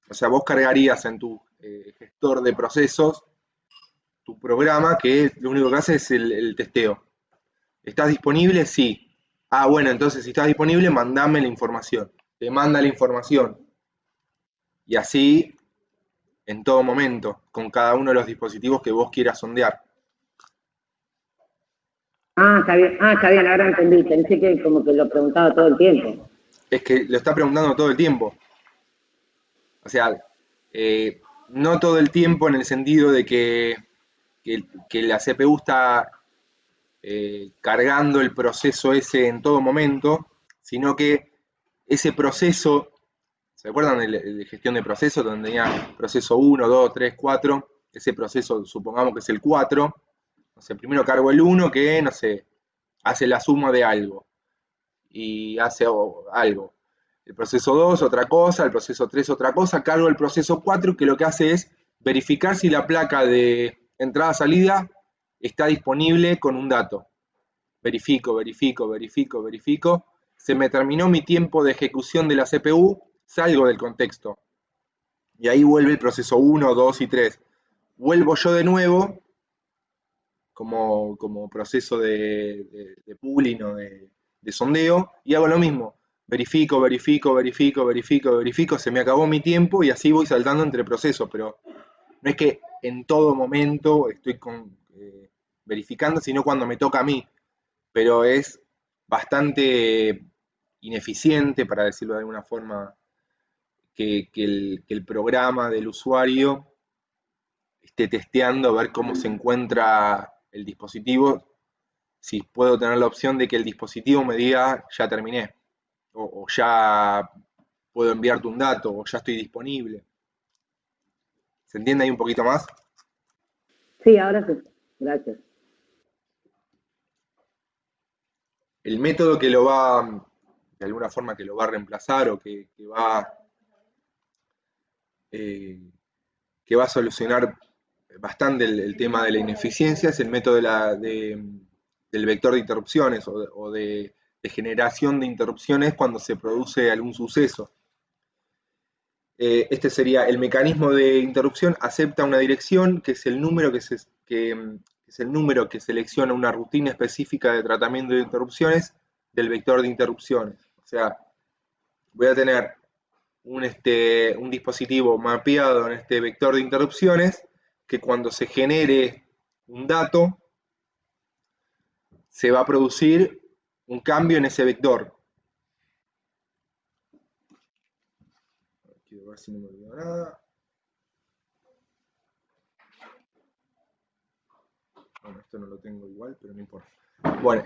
O sea, vos cargarías en tu gestor de procesos tu programa que lo único que hace es el testeo. ¿Estás disponible? Sí. Ah, bueno, entonces si estás disponible, mandame la información. Te manda la información. Y así, en todo momento, con cada uno de los dispositivos que vos quieras sondear. Está bien, ahora entendí. Pensé que como que lo preguntaba todo el tiempo. Es que lo está preguntando todo el tiempo. O sea, no todo el tiempo en el sentido de que la CPU está cargando el proceso ese en todo momento, sino que ese proceso, ¿se acuerdan de gestión de procesos donde tenía proceso 1, 2, 3, 4? Ese proceso, supongamos que es el 4. No sé, primero cargo el 1 que, no sé, hace la suma de algo y hace algo. El proceso 2 otra cosa, el proceso 3 otra cosa, cargo el proceso 4 que lo que hace es verificar si la placa de entrada-salida está disponible con un dato. Verifico, se me terminó mi tiempo de ejecución de la CPU, salgo del contexto. Y ahí vuelve el proceso 1, 2 y 3. Vuelvo yo de nuevo, como proceso de pooling o de sondeo, y hago lo mismo. Verifico, se me acabó mi tiempo y así voy saltando entre procesos, pero no es que en todo momento estoy verificando, sino cuando me toca a mí. Pero es bastante ineficiente, para decirlo de alguna forma, que el programa del usuario esté testeando a ver cómo se encuentra el dispositivo, si puedo tener la opción de que el dispositivo me diga ya terminé, o ya puedo enviarte un dato, o ya estoy disponible. ¿Se entiende ahí un poquito más? Sí, ahora sí. Gracias. El método que lo va, de alguna forma, que lo va a reemplazar o que va a solucionar bastante el tema de la ineficiencia es el método del vector de interrupciones o de generación de interrupciones cuando se produce algún suceso. Este sería el mecanismo de interrupción, acepta una dirección que es el número que selecciona una rutina específica de tratamiento de interrupciones del vector de interrupciones. O sea, voy a tener un dispositivo mapeado en este vector de interrupciones que cuando se genere un dato se va a producir un cambio en ese vector. Quiero ver si no me olvido nada. Bueno, esto no lo tengo igual, pero no importa. Bueno,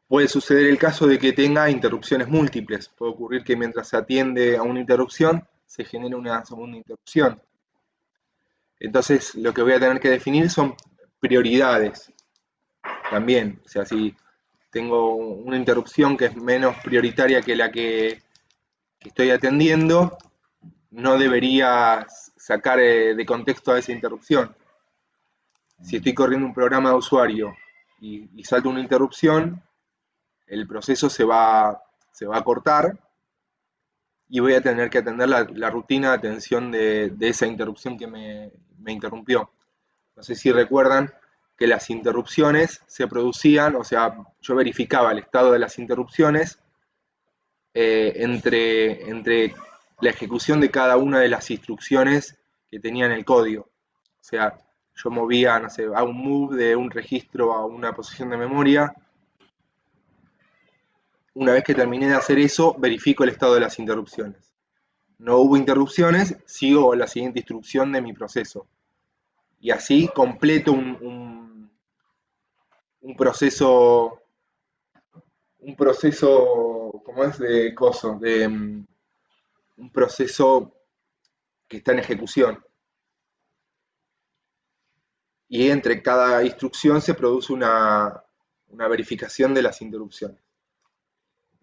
puede suceder el caso de que tenga interrupciones múltiples. Puede ocurrir que mientras se atiende a una interrupción, se genere una segunda interrupción. Entonces, lo que voy a tener que definir son prioridades. También, o sea, si tengo una interrupción que es menos prioritaria que la que estoy atendiendo, no debería sacar de contexto a esa interrupción. Si estoy corriendo un programa de usuario y salta una interrupción, el proceso se va a cortar y voy a tener que atender la rutina de atención de esa interrupción que me interrumpió. No sé si recuerdan que las interrupciones se producían, o sea, yo verificaba el estado de las interrupciones entre la ejecución de cada una de las instrucciones que tenía en el código. O sea, yo movía, no sé, a un move de un registro a una posición de memoria. Una vez que terminé de hacer eso, verifico el estado de las interrupciones. No hubo interrupciones, sigo la siguiente instrucción de mi proceso. Y así completo un proceso, ¿cómo es? De coso, un proceso que está en ejecución. Y entre cada instrucción se produce una verificación de las interrupciones.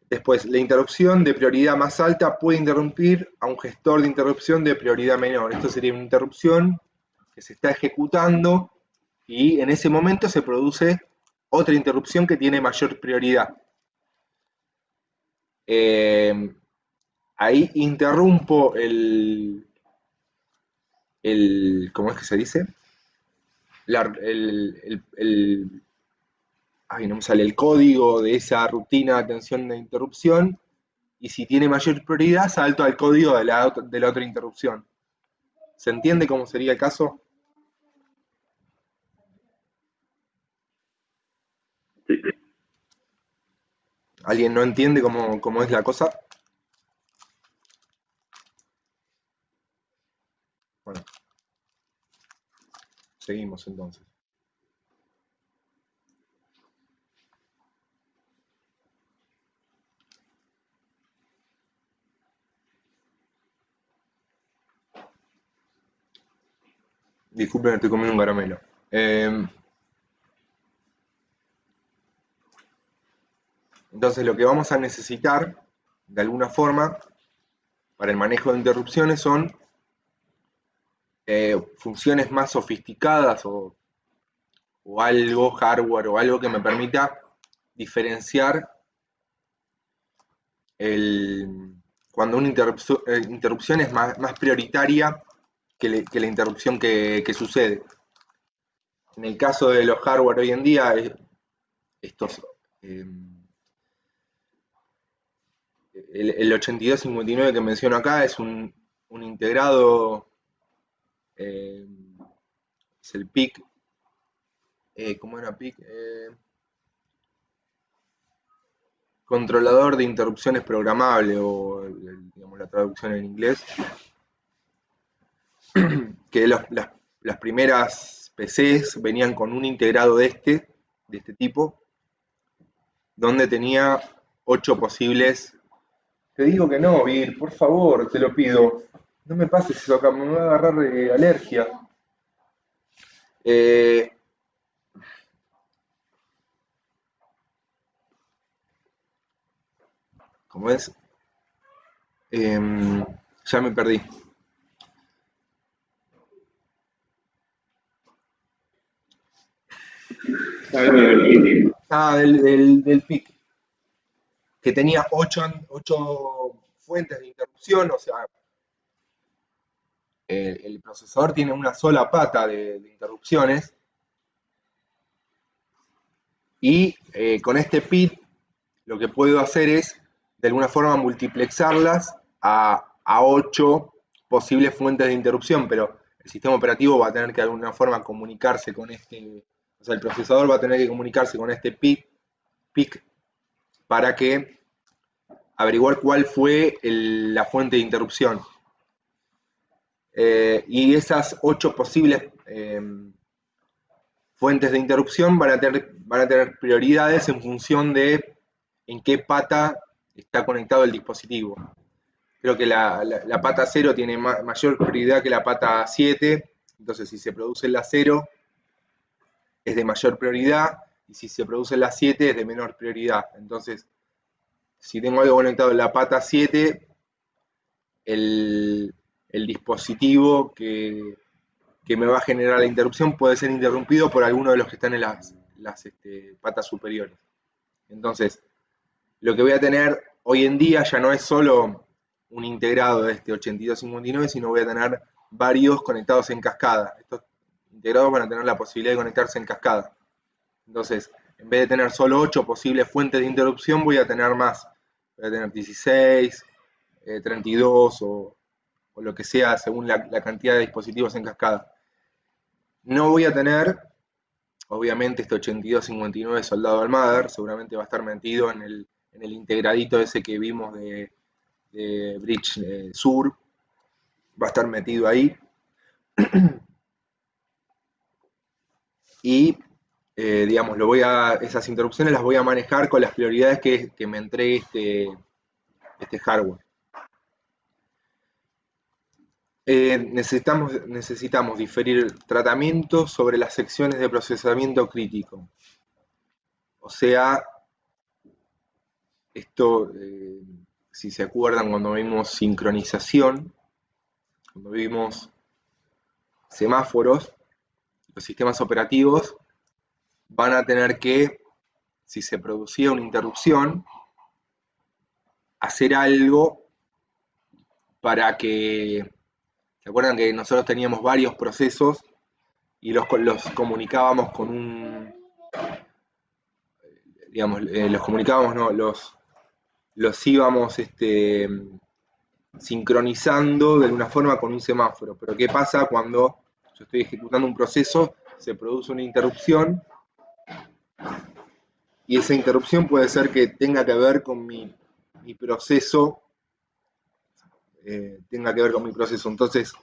Después, la interrupción de prioridad más alta puede interrumpir a un gestor de interrupción de prioridad menor. Esto sería una interrupción que se está ejecutando y en ese momento se produce otra interrupción que tiene mayor prioridad. Ahí interrumpo ¿cómo es que se dice? No me sale el código de esa rutina de atención de interrupción, y si tiene mayor prioridad, salto al código de la otra interrupción. ¿Se entiende cómo sería el caso? Sí. ¿Alguien no entiende cómo es la cosa? Bueno, seguimos entonces. Disculpen, estoy comiendo un caramelo. Entonces, lo que vamos a necesitar, de alguna forma, para el manejo de interrupciones son funciones más sofisticadas o algo, hardware o algo que me permita diferenciar cuando una interrupción es más prioritaria que la interrupción que sucede. En el caso de los hardware hoy en día, el 8259 que menciono acá es un integrado es el PIC. ¿Cómo era PIC? Controlador de interrupciones programable, o digamos, la traducción en inglés. Que las primeras PCs venían con un integrado de este tipo, donde tenía 8 posibles. Te digo que no, Vir, por favor, te lo pido. No me pases eso acá, me va a agarrar alergia. ¿Cómo es? Ya me perdí. Del PIC. Que tenía 8 fuentes de interrupción, o sea, el procesador tiene una sola pata de interrupciones, y con este PIC lo que puedo hacer es, de alguna forma, multiplexarlas a 8 posibles fuentes de interrupción, pero el sistema operativo va a tener que de alguna forma comunicarse con o sea, el procesador va a tener que comunicarse con este PIC para que averiguar cuál fue la fuente de interrupción. Y esas 8 posibles fuentes de interrupción van a tener prioridades en función de en qué pata está conectado el dispositivo. Creo que la pata 0 tiene mayor prioridad que la pata 7, entonces si se produce en la 0 es de mayor prioridad, y si se produce en la 7 es de menor prioridad. Entonces, si tengo algo conectado en la pata 7, el dispositivo que me va a generar la interrupción puede ser interrumpido por alguno de los que están en las patas superiores. Entonces, lo que voy a tener hoy en día ya no es solo un integrado de este 8259, sino voy a tener varios conectados en cascada. Estos integrados van a tener la posibilidad de conectarse en cascada. Entonces, en vez de tener solo 8 posibles fuentes de interrupción, voy a tener más. Voy a tener 16, 32 o lo que sea, según la cantidad de dispositivos en cascada. No voy a tener, obviamente, este 8259 soldado al mother, seguramente va a estar metido en el integradito ese que vimos de Bridge Sur, va a estar metido ahí. Y, digamos, esas interrupciones las voy a manejar con las prioridades que me entregue este hardware. Necesitamos diferir tratamientos sobre las secciones de procesamiento crítico. O sea, esto, si se acuerdan, cuando vimos sincronización, cuando vimos semáforos, los sistemas operativos van a tener que, si se producía una interrupción, hacer algo para que... ¿Se acuerdan que nosotros teníamos varios procesos y los comunicábamos con un... digamos, los comunicábamos, no, los íbamos sincronizando de alguna forma con un semáforo? Pero ¿qué pasa cuando yo estoy ejecutando un proceso, se produce una interrupción, y esa interrupción puede ser que tenga que ver con mi proceso, entonces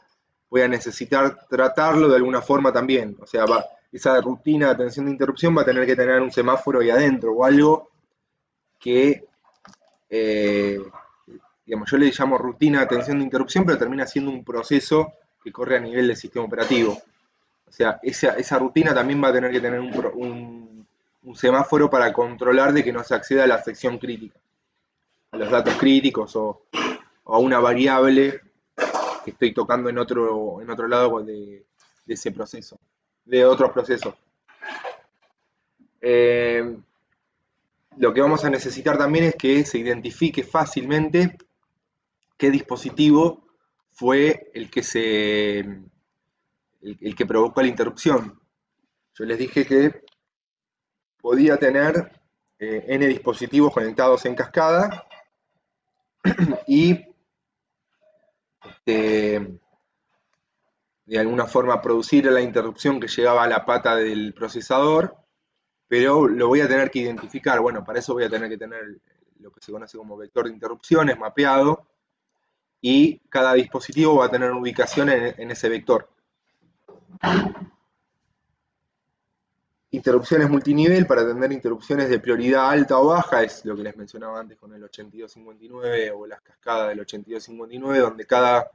voy a necesitar tratarlo de alguna forma también? O sea, esa rutina de atención de interrupción va a tener que tener un semáforo ahí adentro, o algo que, digamos, yo le llamo rutina de atención de interrupción, pero termina siendo un proceso que corre a nivel del sistema operativo. O sea, esa rutina también va a tener que tener un semáforo para controlar de que no se acceda a la sección crítica, a los datos críticos, o a una variable que estoy tocando en otro lado de ese proceso, de otros procesos. Lo que vamos a necesitar también es que se identifique fácilmente qué dispositivo fue el que provocó la interrupción. Yo les dije que podía tener N dispositivos conectados en cascada, y de alguna forma producir la interrupción que llegaba a la pata del procesador, pero lo voy a tener que identificar. Bueno, para eso voy a tener que tener lo que se conoce como vector de interrupciones mapeado, y cada dispositivo va a tener una ubicación en ese vector. Interrupciones multinivel para atender interrupciones de prioridad alta o baja, es lo que les mencionaba antes con el 8259 o las cascadas del 8259, donde cada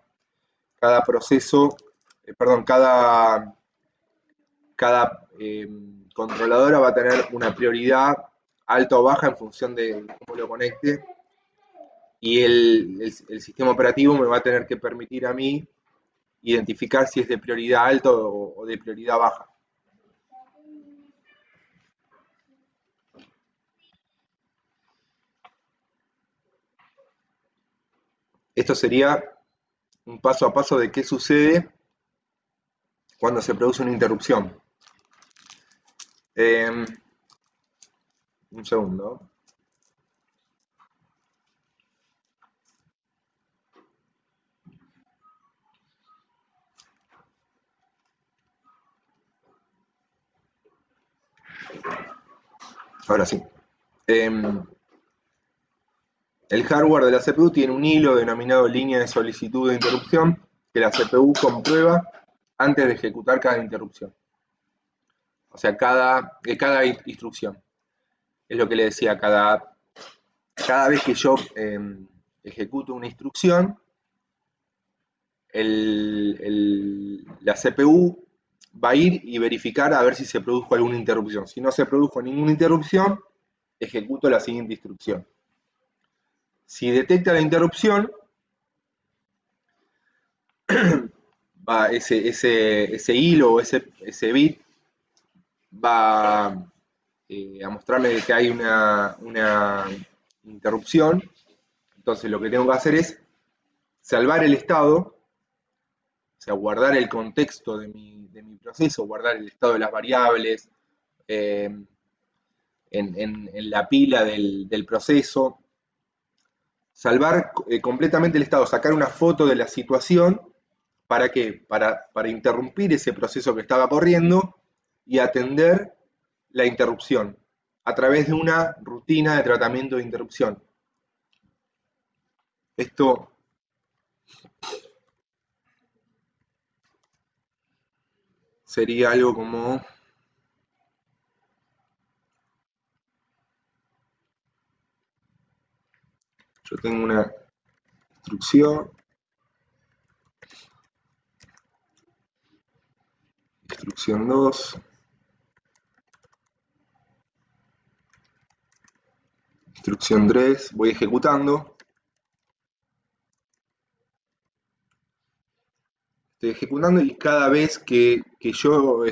proceso, cada controladora va a tener una prioridad alta o baja en función de cómo lo conecte, y el sistema operativo me va a tener que permitir a mí identificar si es de prioridad alta o de prioridad baja. Esto sería un paso a paso de qué sucede cuando se produce una interrupción. Un segundo. Ahora sí. El hardware de la CPU tiene un hilo denominado línea de solicitud de interrupción que la CPU comprueba antes de ejecutar cada interrupción. O sea, cada instrucción. Es lo que le decía, cada vez que yo ejecuto una instrucción, la CPU va a ir y verificar a ver si se produjo alguna interrupción. Si no se produjo ninguna interrupción, ejecuto la siguiente instrucción. Si detecta la interrupción, ese hilo o ese bit va a mostrarme que hay una interrupción. Entonces lo que tengo que hacer es salvar el estado, o sea, guardar el contexto de mi proceso, guardar el estado de las variables en la pila del proceso, salvar completamente el estado, sacar una foto de la situación. ¿Para qué? Para interrumpir ese proceso que estaba corriendo y atender la interrupción a través de una rutina de tratamiento de interrupción. Esto sería algo como... Yo tengo una instrucción, instrucción 2, instrucción 3, voy ejecutando. Estoy ejecutando y cada vez que yo,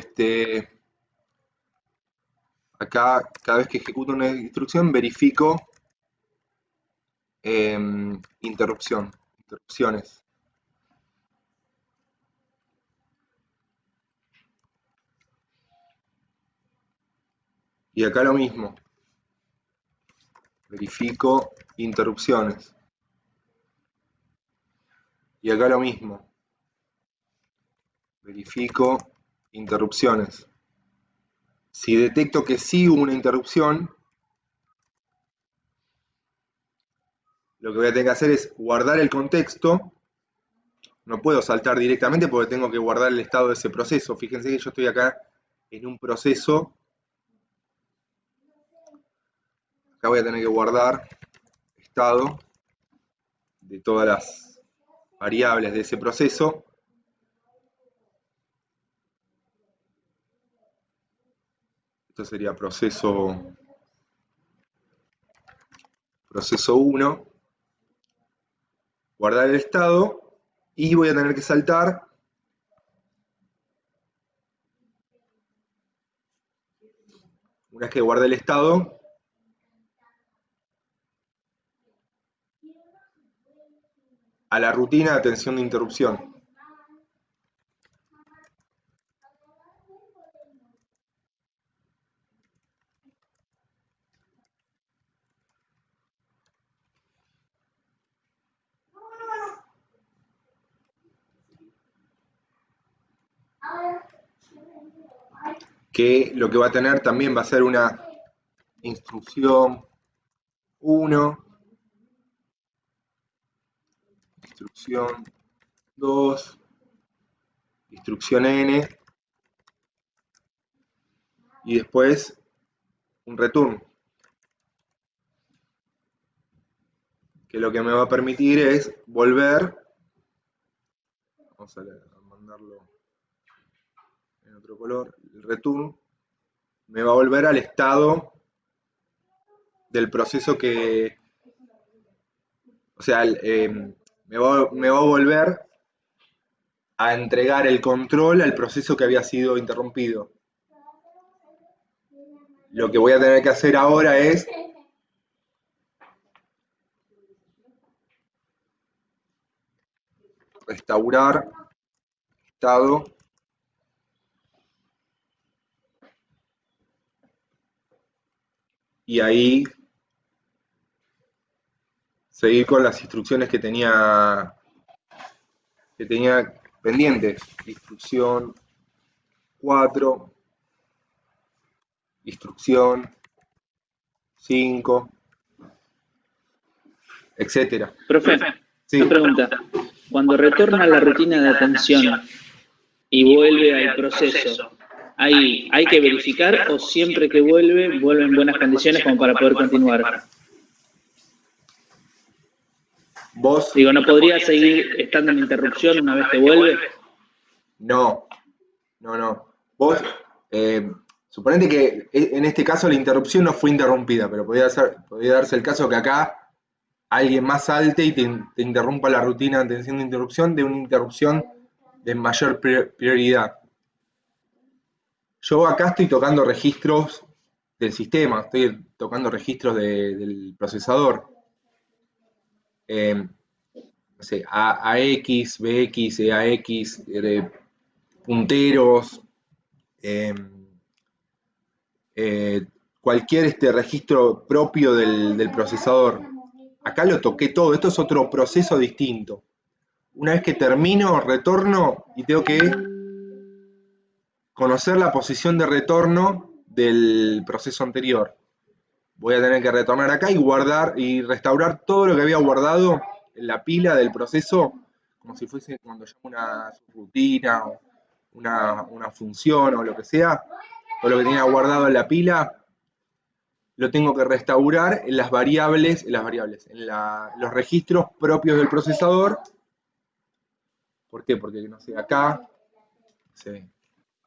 acá, cada vez que ejecuto una instrucción, verifico interrupciones. Y acá lo mismo. Verifico interrupciones. Y acá lo mismo. Verifico interrupciones. Si detecto que sí hubo una interrupción, lo que voy a tener que hacer es guardar el contexto. No puedo saltar directamente porque tengo que guardar el estado de ese proceso. Fíjense que yo estoy acá en un proceso. Acá voy a tener que guardar estado de todas las variables de ese proceso. Esto sería proceso 1. Guardar el estado. Y voy a tener que saltar una vez que guardé el estado, a la rutina de atención de interrupción. que lo que va a tener también va a ser una instrucción 1, instrucción 2, instrucción N, y después un return, que lo que me va a permitir es volver, vamos a mandarlo en otro color, el return me va a volver al estado del proceso que, o sea, me va a volver a entregar el control al proceso que había sido interrumpido. Lo que voy a tener que hacer ahora es restaurar estado y ahí seguir con las instrucciones que tenía pendientes. Instrucción 4, instrucción 5, etcétera. Profe, Sí. una pregunta. Cuando retorna a la rutina de atención y vuelve al proceso, ¿hay que verificar o siempre que vuelve en buenas condiciones como para poder continuar? ¿Vos? Digo, ¿no podría seguir estando en interrupción una vez que vuelve? No. Vos, suponete que en este caso la interrupción no fue interrumpida, pero podría darse el caso que acá alguien más salte y te interrumpa la rutina de atención de interrupción de una interrupción de mayor prioridad. Yo acá estoy tocando registros del sistema, estoy tocando registros del procesador. No sé, AX, BX, EAX, punteros, cualquier registro propio del procesador. Acá lo toqué todo, esto es otro proceso distinto. Una vez que termino, retorno y tengo que conocer la posición de retorno del proceso anterior. Voy a tener que retornar acá y guardar y restaurar todo lo que había guardado en la pila del proceso, como si fuese cuando llamo una subrutina o una función o lo que sea, o lo que tenía guardado en la pila, lo tengo que restaurar en las variables, en los registros propios del procesador. ¿Por qué? Porque, no sé, acá, no sé,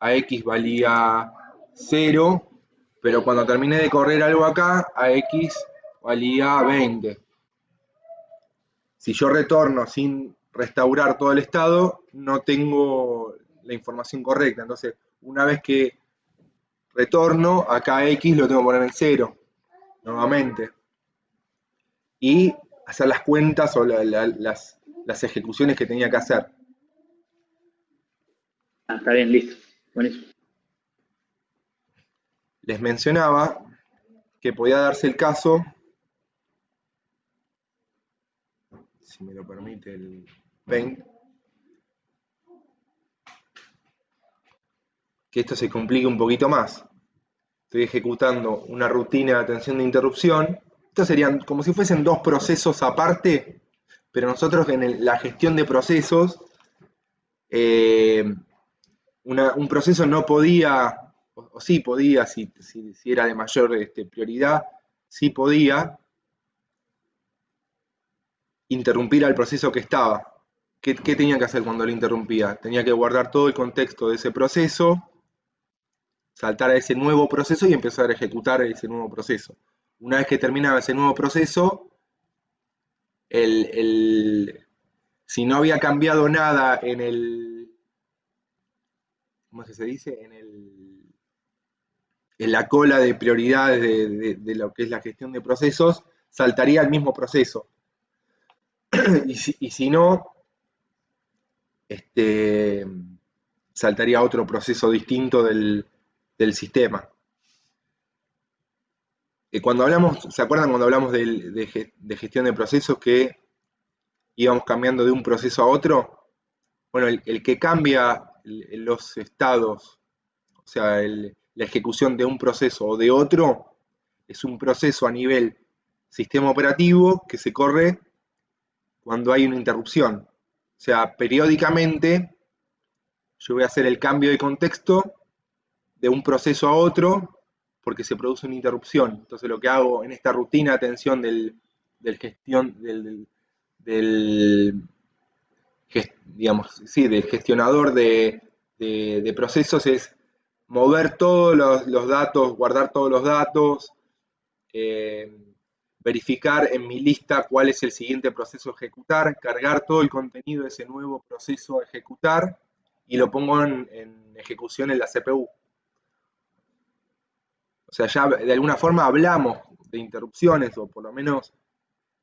AX valía 0, pero cuando terminé de correr algo acá, AX valía 20. Si yo retorno sin restaurar todo el estado, no tengo la información correcta. Entonces, una vez que retorno, acá X lo tengo que poner en 0, nuevamente. Y hacer las cuentas o las ejecuciones que tenía que hacer. Está bien, listo. Buenísimo. Les mencionaba que podía darse el caso, si me lo permite el Paint, que esto se complique un poquito más. Estoy ejecutando una rutina de atención de interrupción. Estos serían como si fuesen dos procesos aparte, pero nosotros en la gestión de procesos, un proceso no podía, o sí podía, si era de mayor prioridad, sí podía interrumpir al proceso que estaba. ¿Qué tenía que hacer cuando lo interrumpía? Tenía que guardar todo el contexto de ese proceso, saltar a ese nuevo proceso y empezar a ejecutar ese nuevo proceso. Una vez que terminaba ese nuevo proceso, si no había cambiado nada en ¿cómo se dice? En la cola de prioridades de lo que es la gestión de procesos, saltaría al mismo proceso. y si no, saltaría a otro proceso distinto del sistema. Cuando hablamos, ¿se acuerdan cuando hablamos de gestión de procesos que íbamos cambiando de un proceso a otro? Bueno, el que cambia los estados, o sea, el la ejecución de un proceso o de otro, es un proceso a nivel sistema operativo que se corre cuando hay una interrupción. O sea, periódicamente yo voy a hacer el cambio de contexto de un proceso a otro porque se produce una interrupción. Entonces lo que hago en esta rutina de atención del gestionador de procesos es mover todos los datos, guardar todos los datos, verificar en mi lista cuál es el siguiente proceso a ejecutar, cargar todo el contenido de ese nuevo proceso a ejecutar y lo pongo en ejecución en la CPU. O sea, ya de alguna forma hablamos de interrupciones, o por lo menos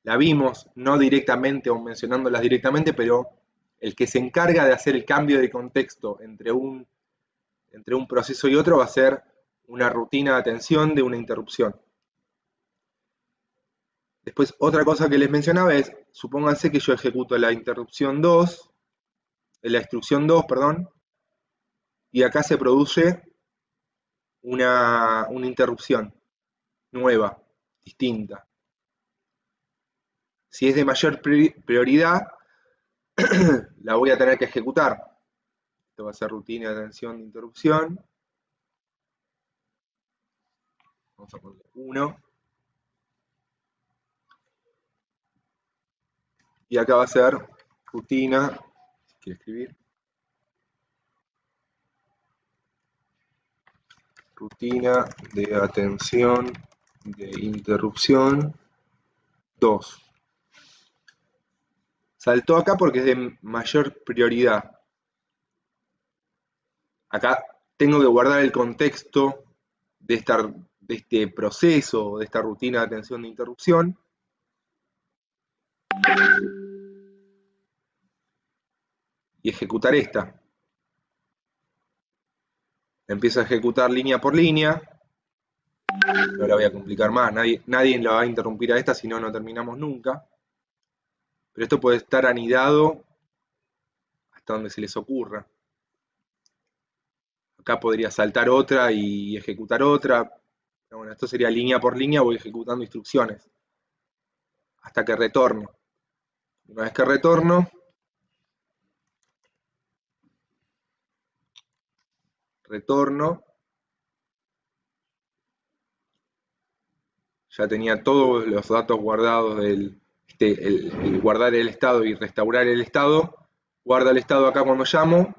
la vimos, no directamente o mencionándolas directamente, pero el que se encarga de hacer el cambio de contexto entre un proceso y otro va a ser una rutina de atención de una interrupción. Después, otra cosa que les mencionaba es, supónganse que yo ejecuto la instrucción 2, perdón, y acá se produce una interrupción nueva, distinta. Si es de mayor prioridad, la voy a tener que ejecutar. Esto va a ser rutina de atención de interrupción. Vamos a poner 1. Y acá va a ser rutina, si quiere escribir, rutina de atención de interrupción 2. Saltó acá porque es de mayor prioridad. Acá tengo que guardar el contexto de este proceso, de esta rutina de atención de interrupción. Y ejecutar esta. Empiezo a ejecutar línea por línea. No la voy a complicar más. Nadie la va a interrumpir a esta, si no, no terminamos nunca. Pero esto puede estar anidado hasta donde se les ocurra. Acá podría saltar otra y ejecutar otra. Pero bueno, esto sería línea por línea, voy ejecutando instrucciones. Hasta que retorno. Una vez que retorno, ya tenía todos los datos guardados el guardar el estado y restaurar el estado. Guarda el estado acá cuando llamo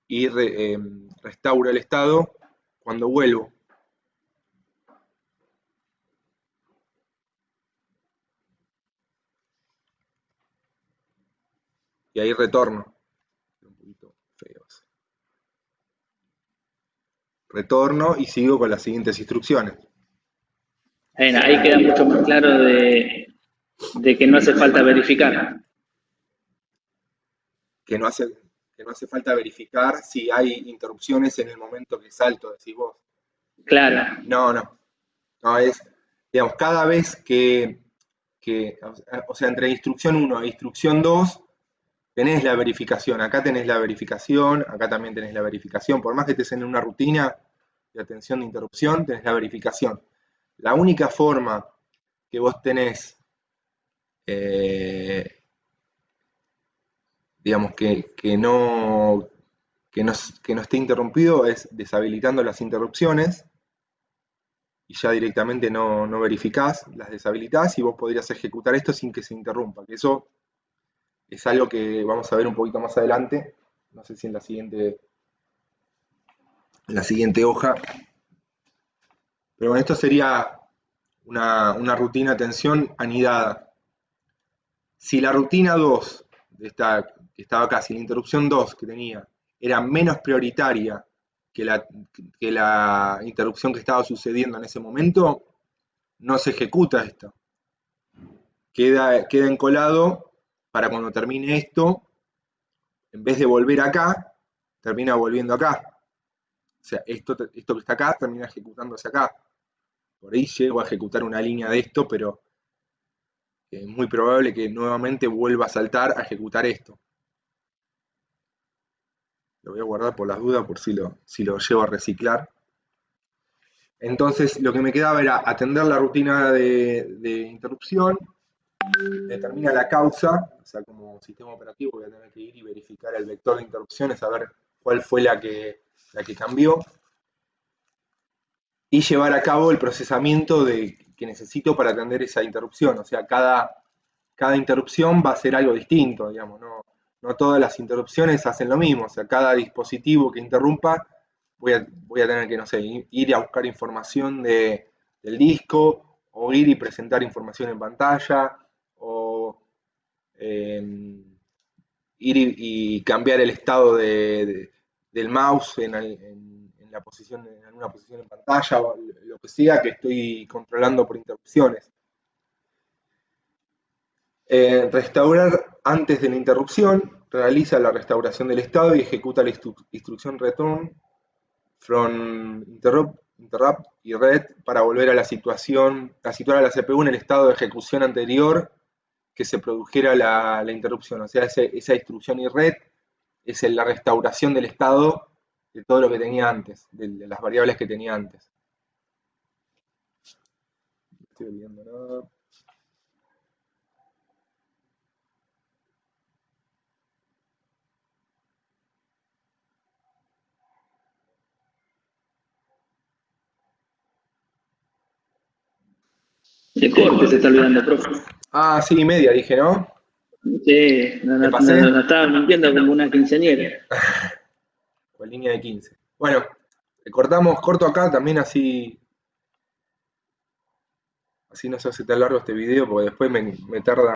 y restaura el estado cuando vuelvo. Y ahí retorno. Un poquito feo. Retorno y sigo con las siguientes instrucciones. Bueno, ahí queda mucho más claro de que no hace falta verificar. Que no hace falta verificar si hay interrupciones en el momento que salto, decís vos. Claro. No, es, digamos, cada vez que o sea, entre instrucción 1 e instrucción 2, tenés la verificación. Acá tenés la verificación, acá también tenés la verificación. Por más que estés en una rutina de atención de interrupción, tenés la verificación. La única forma que vos tenés, digamos, que no esté interrumpido es deshabilitando las interrupciones y ya directamente no verificás, las deshabilitás y vos podrías ejecutar esto sin que se interrumpa. Que eso es algo que vamos a ver un poquito más adelante, no sé si en la siguiente hoja. Pero bueno, esto sería una rutina de atención anidada. Si la rutina 2, que estaba acá, si la interrupción 2 que tenía, era menos prioritaria que la interrupción que estaba sucediendo en ese momento, no se ejecuta esto. Queda encolado para cuando termine esto, en vez de volver acá, termina volviendo acá. O sea, esto que está acá termina ejecutándose acá. Por ahí llego a ejecutar una línea de esto, pero es muy probable que nuevamente vuelva a saltar a ejecutar esto. Lo voy a guardar por las dudas, por si lo llevo a reciclar. Entonces lo que me quedaba era atender la rutina de interrupción, determina la causa, o sea, como sistema operativo voy a tener que ir y verificar el vector de interrupciones, a ver cuál fue la que cambió, y llevar a cabo el procesamiento que necesito para atender esa interrupción. O sea, cada interrupción va a ser algo distinto, digamos, no todas las interrupciones hacen lo mismo. O sea, cada dispositivo que interrumpa voy a tener que, no sé, ir a buscar información del disco, o ir y presentar información en pantalla, o ir y cambiar el estado del mouse en la posición, en alguna posición en pantalla, o lo que sea que estoy controlando por interrupciones. Restaurar antes de la interrupción, realiza la restauración del estado y ejecuta la instrucción return from interrupt y red para volver a situar a la CPU en el estado de ejecución anterior que se produjera la interrupción. O sea, esa instrucción y red es la restauración del estado de todo lo que tenía antes, de las variables que tenía antes. No estoy olvidando nada. El corte se está olvidando, profe. Ah, sí, media dije, ¿no? Sí, ¿Me pasé? no estaba mintiendo como una quinceañera. Con línea de 15. Bueno, corto acá también, así no se hace tan largo este video, porque después me tarda